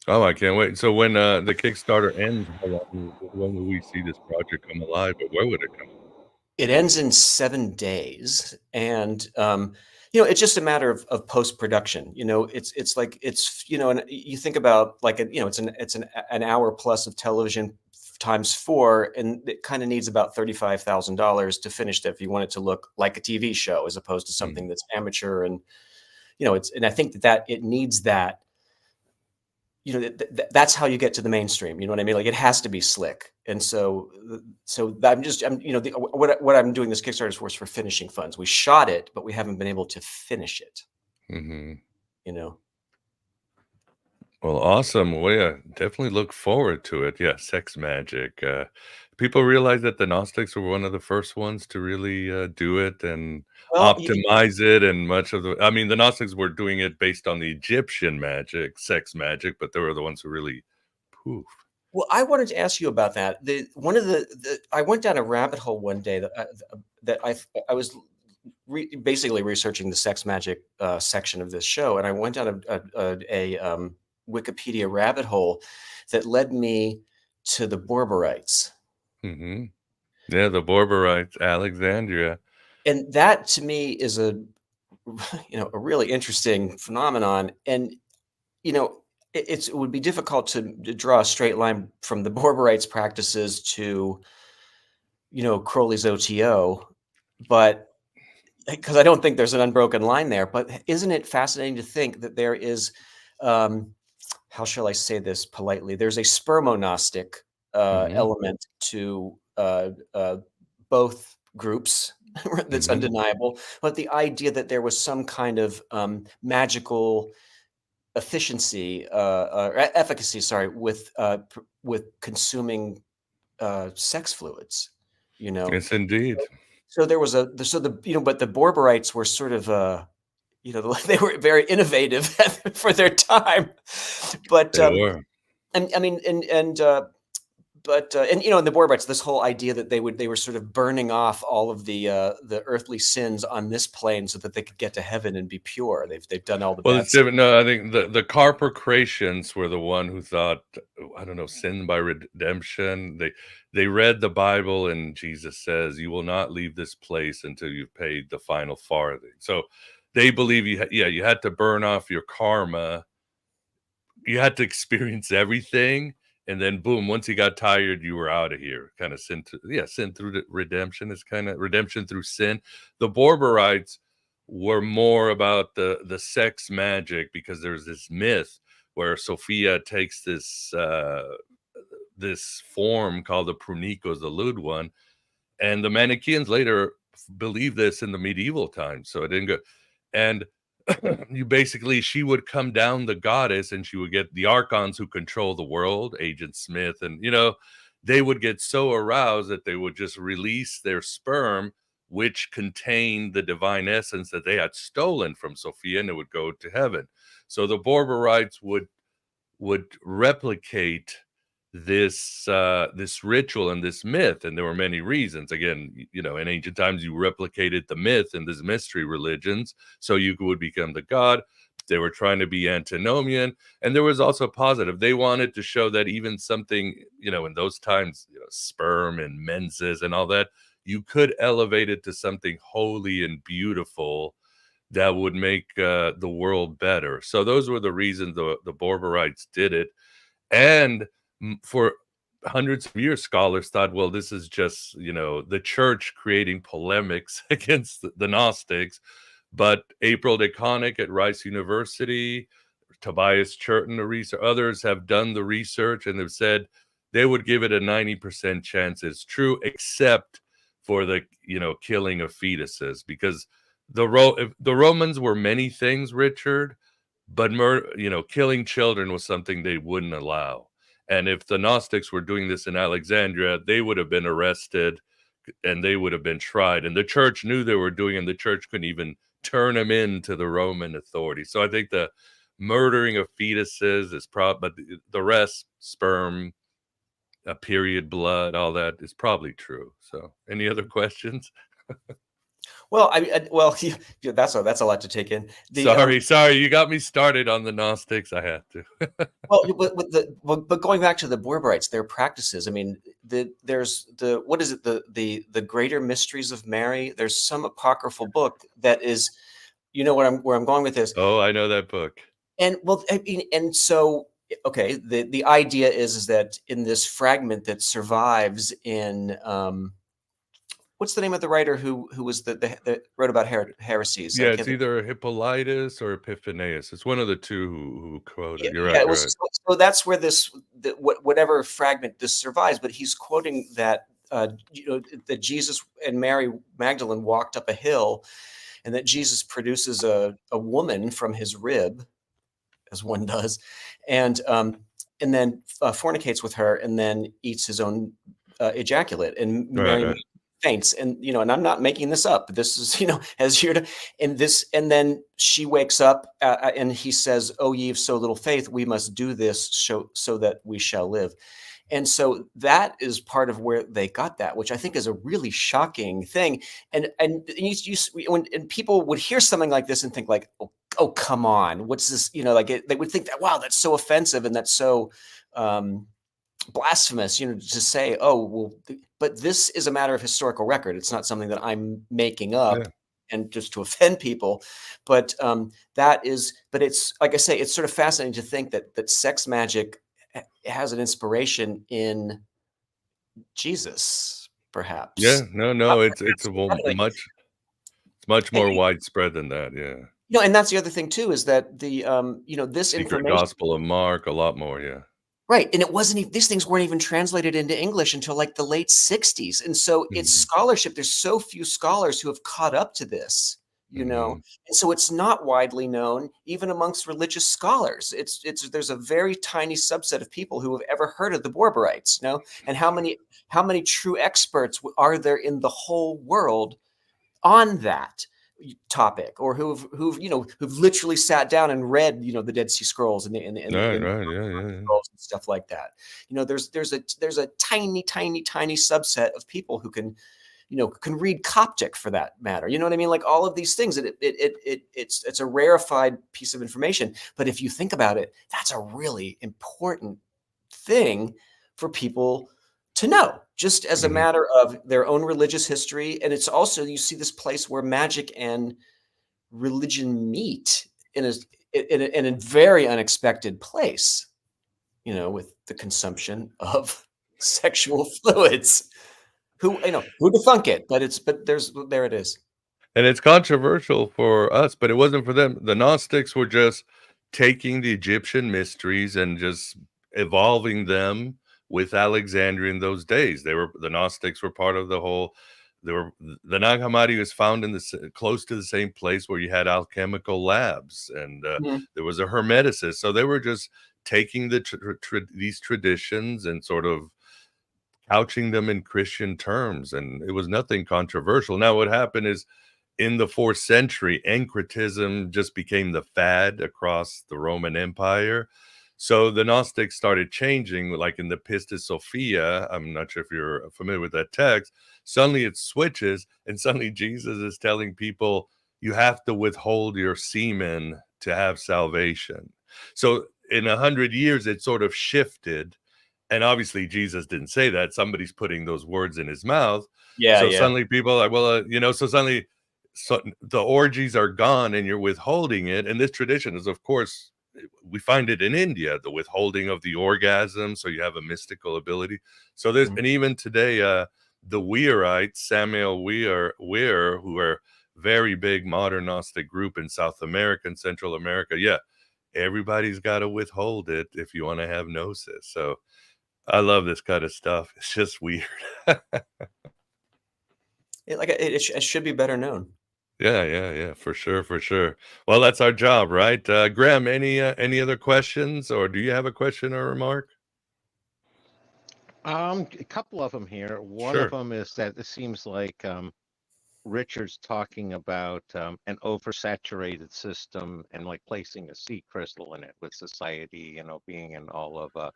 Oh, I can't wait. So when the Kickstarter ends, when will we see this project come alive? But where would it come? It ends in 7 days, and it's just a matter of post-production. It's like and you think about like it's an hour plus of television times 4, and it kind of needs about $35,000 to finish it if you want it to look like a TV show as opposed to something that's amateur. And and I think that it needs that. That's how you get to the mainstream. You know what I mean? Like it has to be slick. And so what I'm doing this Kickstarter for is for finishing funds. We shot it, but we haven't been able to finish it. Well, awesome. Well, yeah, definitely look forward to it. Yeah, sex magic. People realize that the Gnostics were one of the first ones to really do it and optimize it. And much of the Gnostics were doing it based on the Egyptian magic, sex magic, but they were the ones who really poof. Well, I wanted to ask you about that. I went down a rabbit hole one day that I was basically researching the sex magic section of this show, and I went down a Wikipedia rabbit hole that led me to the Borborites. Yeah, the Borborites, Alexandria. And that to me is a really interesting phenomenon. And, it would be difficult to draw a straight line from the Borborites practices to, Crowley's OTO, but because I don't think there's an unbroken line there, but isn't it fascinating to think that there is, how shall I say this politely? There's a spermo-Gnostic element to both groups that's undeniable, but the idea that there was some kind of magical efficiency or efficacy, with consuming sex fluids, Yes, indeed. So there was but the Borborites were sort of they were very innovative for their time, but they were. and the Borborites, this whole idea that they were sort of burning off all of the earthly sins on this plane so that they could get to heaven and be pure. They've done all the Well, bad it's different. No, I think the Carpocratians were the one who thought, I don't know, sin by redemption. They read the Bible, and Jesus says, "You will not leave this place until you've paid the final farthing." So they believe you had to burn off your karma. You had to experience everything. And then boom, once you got tired, you were out of here. Kind of sin through redemption is kind of redemption through sin. The Borborites were more about the sex magic, because there's this myth where Sophia takes this form called the Prunikos, the lewd one, and the Manichaeans later believed this in the medieval times. So it didn't go, and she would come down, the goddess, and she would get the archons who control the world, Agent Smith, and they would get so aroused that they would just release their sperm, which contained the divine essence that they had stolen from Sophia, and it would go to heaven. So the Borborites would replicate this ritual and this myth, and there were many reasons. Again, in ancient times, you replicated the myth in these mystery religions, so you would become the god. They were trying to be antinomian, and there was also positive. They wanted to show that even something, in those times, sperm and menses and all that, you could elevate it to something holy and beautiful that would make the world better. So those were the reasons the Borborites did it. And for hundreds of years, scholars thought, well, this is just, the church creating polemics against the Gnostics. But April DeConnick at Rice University, Tobias Churton, others have done the research and have said they would give it a 90% chance it's true, except for the killing of fetuses, because the Romans were many things, Richard, but killing children was something they wouldn't allow. And if the Gnostics were doing this in Alexandria, they would have been arrested and they would have been tried. And the church knew they were doing it, and the church couldn't even turn them into the Roman authorities. So I think the murdering of fetuses is but the rest, sperm, period blood, all that is probably true. So any other questions? Well, that's a lot to take in. Sorry, you got me started on the Gnostics. I had to. But going back to the Borborites, their practices. I mean, there's the Greater Mysteries of Mary. There's some apocryphal book that is, where I'm going with this. Oh, I know that book. And so okay, the idea is that in this fragment that survives in what's the name of the writer who was that wrote about heresies? Yeah, it's either Hippolytus or Epiphanius. It's one of the two who quoted. Yeah, You're right. Right. So that's where whatever fragment this survives, but he's quoting that that Jesus and Mary Magdalene walked up a hill, and that Jesus produces a woman from his rib, as one does, and then fornicates with her, and then eats his own ejaculate, and Mary faints, and and I'm not making this up. This is as you're and then she wakes up, and he says, "Oh, ye of so little faith, we must do this so that we shall live." And so that is part of where they got that, which I think is a really shocking thing. And when people would hear something like this and think like, oh come on, what's this? They would think that, wow, that's so offensive and that's so blasphemous, to say, oh, well, but this is a matter of historical record. It's not something that I'm making up and just to offend people. But but it's, like I say, it's sort of fascinating to think that sex magic has an inspiration in Jesus, perhaps. Yeah, no, it's much more widespread than that. Yeah. And that's the other thing too, is that the this Secret information, Gospel of Mark, a lot more. Yeah. Right. And it wasn't, these things weren't even translated into English until like the late 60s. And so it's scholarship. There's so few scholars who have caught up to this, and so it's not widely known even amongst religious scholars. There's a very tiny subset of people who have ever heard of the Borborites, and how many true experts are there in the whole world on that topic, or who've literally sat down and read the Dead Sea Scrolls and and stuff like that. There's a tiny subset of people who can read Coptic, for that matter. You know what I mean? Like all of these things, it's a rarefied piece of information. But if you think about it, that's a really important thing for people to know, just as a matter of their own religious history. And it's also, you see this place where magic and religion meet in a very unexpected place, with the consumption of sexual fluids. Who to thunk it, but there it is. And it's controversial for us, but it wasn't for them. The Gnostics were just taking the Egyptian mysteries and just evolving them with Alexandria in those days. The Gnostics were part of the whole. The Nag Hammadi was found in close to the same place where you had alchemical labs, and there was a hermeticist. So they were just taking these traditions and sort of couching them in Christian terms, and it was nothing controversial. Now, what happened is, in the 4th century, Encretism just became the fad across the Roman Empire. So the Gnostics started changing, like in the Pistis Sophia. I'm not sure if you're familiar with that text. Suddenly it switches, and suddenly Jesus is telling people, you have to withhold your semen to have salvation. So in 100 years, it sort of shifted. And obviously Jesus didn't say that. Somebody's putting those words in his mouth. Suddenly people are like, well, so suddenly the orgies are gone and you're withholding it. And this tradition is, of course, we find it in India, the withholding of the orgasm. So you have a mystical ability. So there's, and even today, the Weirites, Samuel Weir, who are very big modern Gnostic group in South America and Central America. Yeah. Everybody's got to withhold it if you want to have gnosis. So I love this kind of stuff. It's just weird. it should be better known. Yeah, for sure. Well, that's our job, right? Graham, any other questions, or do you have a question or remark? A couple of them here. One of Sure. them is that it seems like Richard's talking about an oversaturated system and like placing a sea crystal in it, with society, being in all of a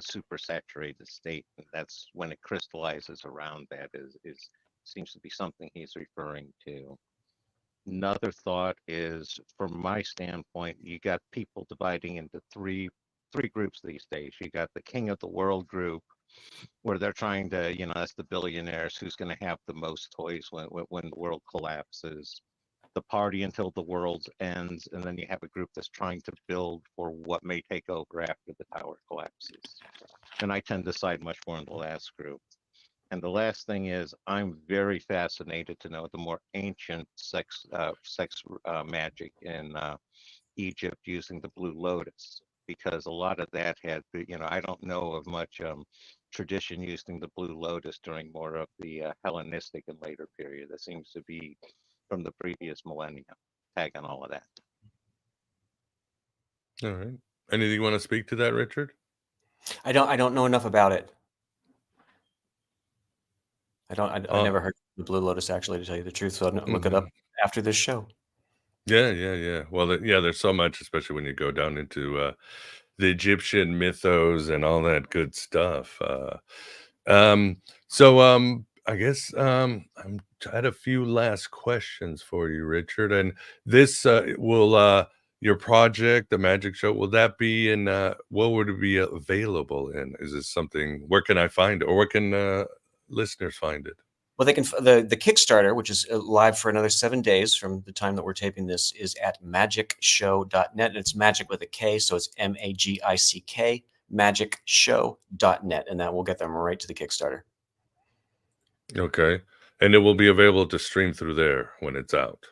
supersaturated state. And that's when it crystallizes around that is seems to be something he's referring to. Another thought is, from my standpoint, you got people dividing into three groups these days. You got the king of the world group, where they're trying to, that's the billionaires, who's going to have the most toys when the world collapses. The party until the world ends, and then you have a group that's trying to build for what may take over after the tower collapses. And I tend to side much more in the last group. And the last thing is, I'm very fascinated to know the more ancient sex magic in Egypt using the blue lotus, because a lot of that had, I don't know of much tradition using the blue lotus during more of the Hellenistic and later period. That seems to be from the previous millennia. Tag on all of that. All right. Anything you want to speak to that, Richard? I don't know enough about it. I never heard of the Blue Lotus, actually, to tell you the truth. So I'll look it up after this show. Yeah. Well, there's so much, especially when you go down into the Egyptian mythos and all that good stuff. I guess I had a few last questions for you, Richard. And this will your project, the Magick Show, will that be in? What would it be available in? Is this something? Where can I find it, or where can listeners find it? Well, they can. The Kickstarter, which is live for another 7 days from the time that we're taping this, is at magickshow.net, and it's magic with a K, so it's MAGICK, magickshow.net, and that will get them right to the Kickstarter. Okay, and it will be available to stream through there when it's out.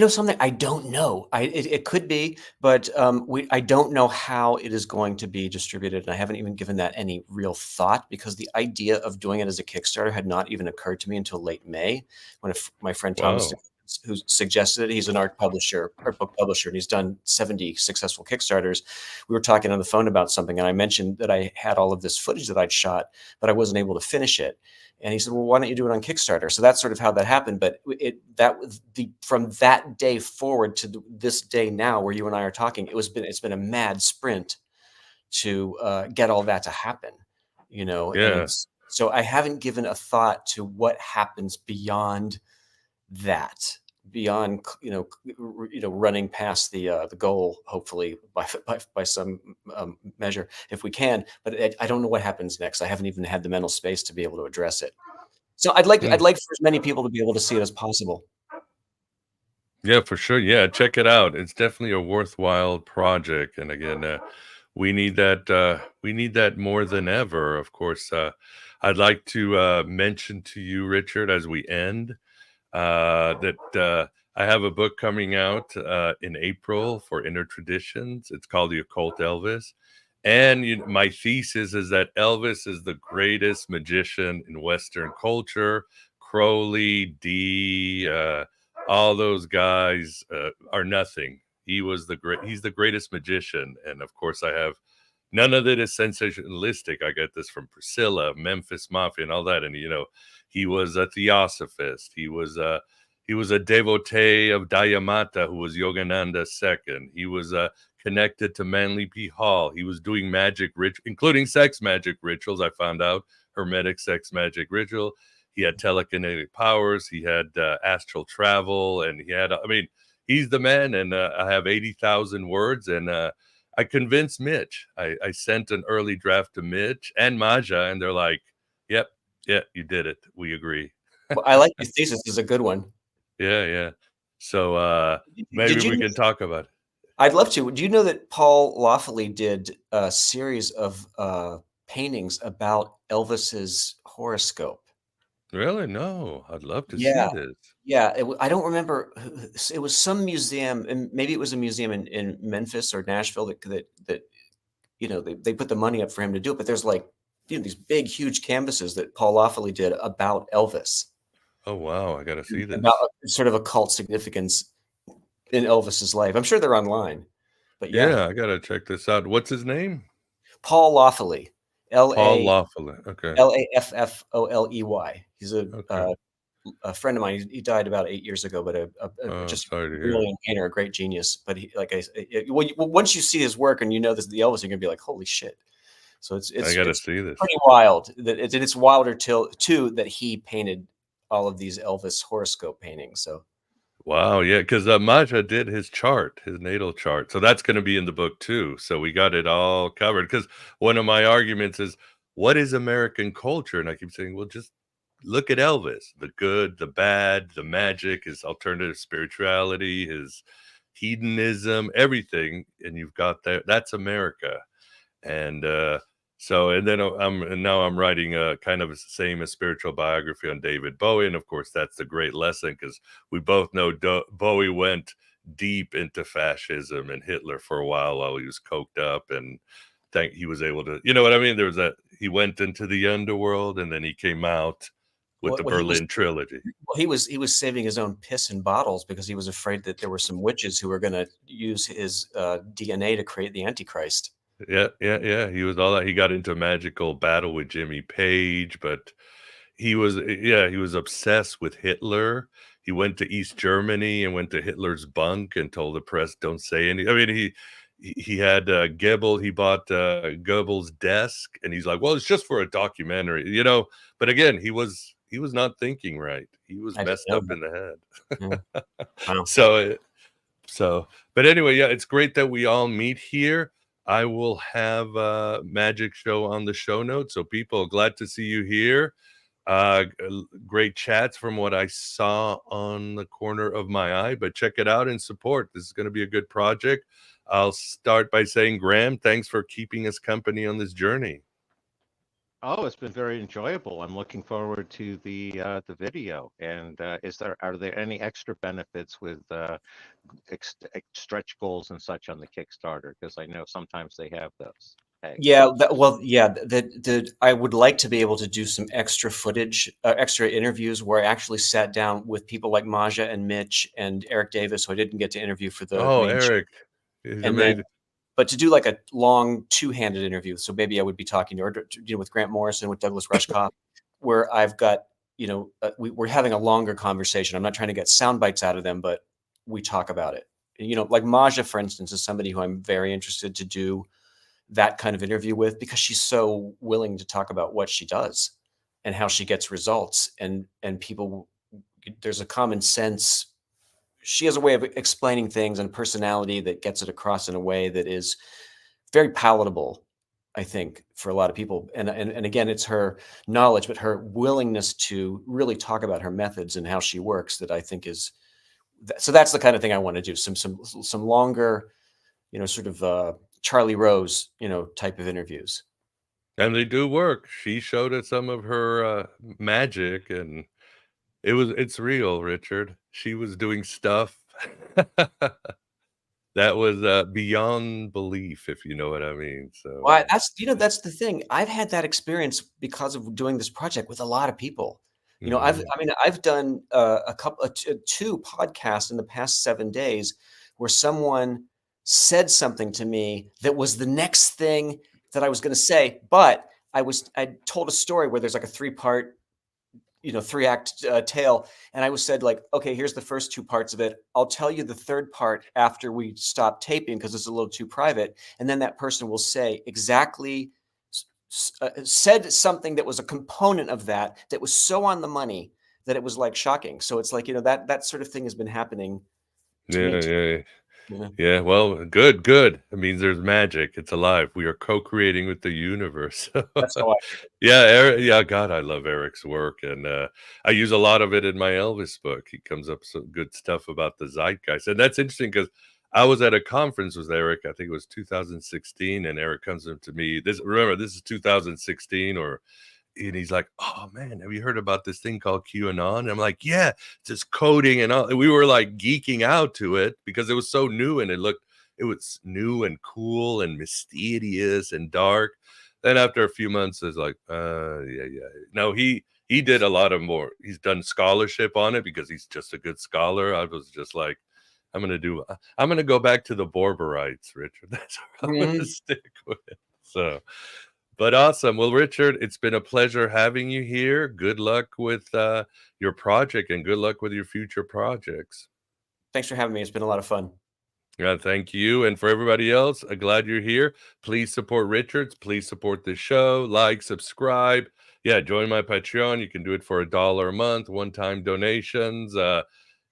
Something I don't know. It could be, but I don't know how it is going to be distributed, and I haven't even given that any real thought, because the idea of doing it as a Kickstarter had not even occurred to me until late May, when my friend Thomas, who suggested it, he's an book publisher, and he's done 70 successful Kickstarters. We were talking on the phone about something, and I mentioned that I had all of this footage that I'd shot, but I wasn't able to finish it. And he said, well, why don't you do it on Kickstarter? So that's sort of how that happened. But from that day forward to this day now, where you and I are talking, it's been a mad sprint to get all that to happen. Yeah. So I haven't given a thought to what happens beyond that, beyond running past the goal, hopefully by some measure, if we can. But I don't know what happens next. I haven't even had the mental space to be able to address it. So I'd like for as many people to be able to see it as possible. Yeah, for sure. Yeah, check it out. It's definitely a worthwhile project, and again, we need that. We need that more than ever. Of course, I'd like to mention to you, Richard, as we end, that I have a book coming out in April for Inner Traditions. It's called The Occult Elvis. And my thesis is that Elvis is the greatest magician in Western culture. Crowley, Dee, all those guys are nothing. He's the greatest magician. And of course, I have none of it is sensationalistic. I get this from Priscilla, Memphis Mafia, and all that. And he was a theosophist. He was a devotee of Dayamata, who was Yogananda's second. He was connected to Manly P. Hall. He was doing magic including sex magic rituals. I found out hermetic sex magic ritual. He had telekinetic powers. He had astral travel, and he's the man. And I have 80,000 words, and I convinced Mitch. I sent an early draft to Mitch and Maja, and they're like, "Yep, yeah, you did it. We agree." Well, I like your thesis. It's a good one. Yeah. So maybe we can talk about it. I'd love to. Do you know that Paul Lawfully did a series of paintings about Elvis's horoscope? Really? No, I'd love to see this. Yeah, I don't remember. It was some museum, and maybe it was a museum in Memphis or Nashville that they put the money up for him to do it. But there's these big, huge canvases that Paul Lawfully did about Elvis. Oh wow, I gotta see this. about sort of occult significance in Elvis's life. I'm sure they're online, but Yeah, I gotta check this out. What's his name? Paul Laffoley, Paul Laffoley. Okay. Lafffoley. He's Okay. a friend of mine. He died about 8 years ago, but just Sorry to hear. brilliant painter, a great genius. But once you see his work and you know this is the Elvis, you're gonna be like, holy shit. So it's I gotta see this. pretty wild. It's wilder too that he painted all of these Elvis horoscope paintings. So Wow, yeah, because Maja did his chart, his natal chart. So that's going to be in the book too. So we got it all covered. Because one of my arguments is, what is American culture? And I keep saying, well, just look at Elvis, the good, the bad, the magic, his alternative spirituality, his hedonism, everything. And you've got that. That's America. And and then now I'm writing a kind of the same as spiritual biography on David Bowie, and of course that's the great lesson because we both know Bowie went deep into fascism and Hitler for a while he was coked up, and he was able to, you know what I mean? There was he went into the underworld and then he came out with the Berlin trilogy. Well, he was saving his own piss in bottles because he was afraid that there were some witches who were going to use his DNA to create the Antichrist. Yeah. He was all that. He got into a magical battle with Jimmy Page, but he was obsessed with Hitler. He went to East Germany and went to Hitler's bunk and told the press, "Don't say anything." I mean, he had Goebbels. He bought Goebbels' desk, and he's like, "Well, it's just for a documentary, you know." But again, he was not thinking right. He was messed up in the head. Wow. But anyway, yeah, it's great that we all meet here. I will have Magick Show on the show notes. So people, glad to see you here. Great chats from what I saw on the corner of my eye, but check it out and support. This is going to be a good project. I'll start by saying, Graham, thanks for keeping us company on this journey. Oh, it's been very enjoyable. I'm looking forward to the video. And are there any extra benefits with stretch goals and such on the Kickstarter? Because I know sometimes they have those. Yeah, I would like to be able to do some extra footage, extra interviews where I actually sat down with people like Maja and Mitch and Eric Davis, who I didn't get to interview for the main Eric. show. But to do like a long two-handed interview, so maybe I would be talking with Grant Morrison, with Douglas Rushkoff, where I've got, we're having a longer conversation. I'm not trying to get sound bites out of them, but we talk about it. Like Maja, for instance, is somebody who I'm very interested to do that kind of interview with because she's so willing to talk about what she does and how she gets results. And people, there's a common sense. She has a way of explaining things and personality that gets it across in a way that is very palatable, I think, for a lot of people. And again, it's her knowledge, but her willingness to really talk about her methods and how she works that I think is. So that's the kind of thing I want to do. Some longer, sort of Charlie Rose, type of interviews. And they do work. She showed us some of her magic, and it's real, Richard. She was doing stuff that was beyond belief, if you know what I mean. So that's the thing. I've had that experience because of doing this project with a lot of people. I've done two podcasts in the past 7 days where someone said something to me that was the next thing that I was going to say, but I told a story where there's like a 3-part, 3-act tale, and I said like, okay, here's the first 2 parts of it. I'll tell you the 3rd part after we stop taping because it's a little too private, and then that person will say exactly. Said something that was a component of that was so on the money that it was like shocking. So it's like, that sort of thing has been happening. Yeah. Well, good. It means there's magic. It's alive. We are co-creating with the universe. That's how I Eric, God, I love Eric's work. And I use a lot of it in my Elvis book. He comes up with some good stuff about the zeitgeist. And that's interesting because I was at a conference with Eric, I think it was 2016, and Eric comes up to me. This is 2016, and he's like, "Oh man, have you heard about this thing called QAnon?" And I'm like, "Yeah, it's just coding and all." We were like geeking out to it because it was so new and it was new and cool and mysterious and dark. Then after a few months, it's like, yeah. No, he he did a lot of more. He's done scholarship on it because he's just a good scholar. I was just like, I'm gonna go back to the Borberites, Richard. That's what I'm gonna stick with. So, but awesome. Well, Richard, it's been a pleasure having you here. Good luck with your project and good luck with your future projects. Thanks for having me. It's been a lot of fun. Yeah, thank you. And for everybody else, I'm glad you're here. Please support Richards. Please support the show. Like, subscribe. Yeah, join my Patreon. You can do it for $1 a month, one-time donations.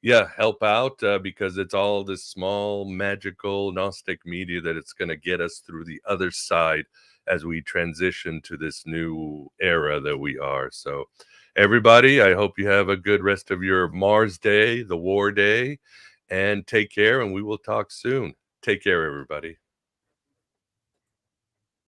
Yeah, help out because it's all this small, magical, Gnostic media that it's going to get us through the other side as we transition to this new era that we are. So everybody, I hope you have a good rest of your Mars Day, the War Day. And take care, and we will talk soon. Take care, everybody.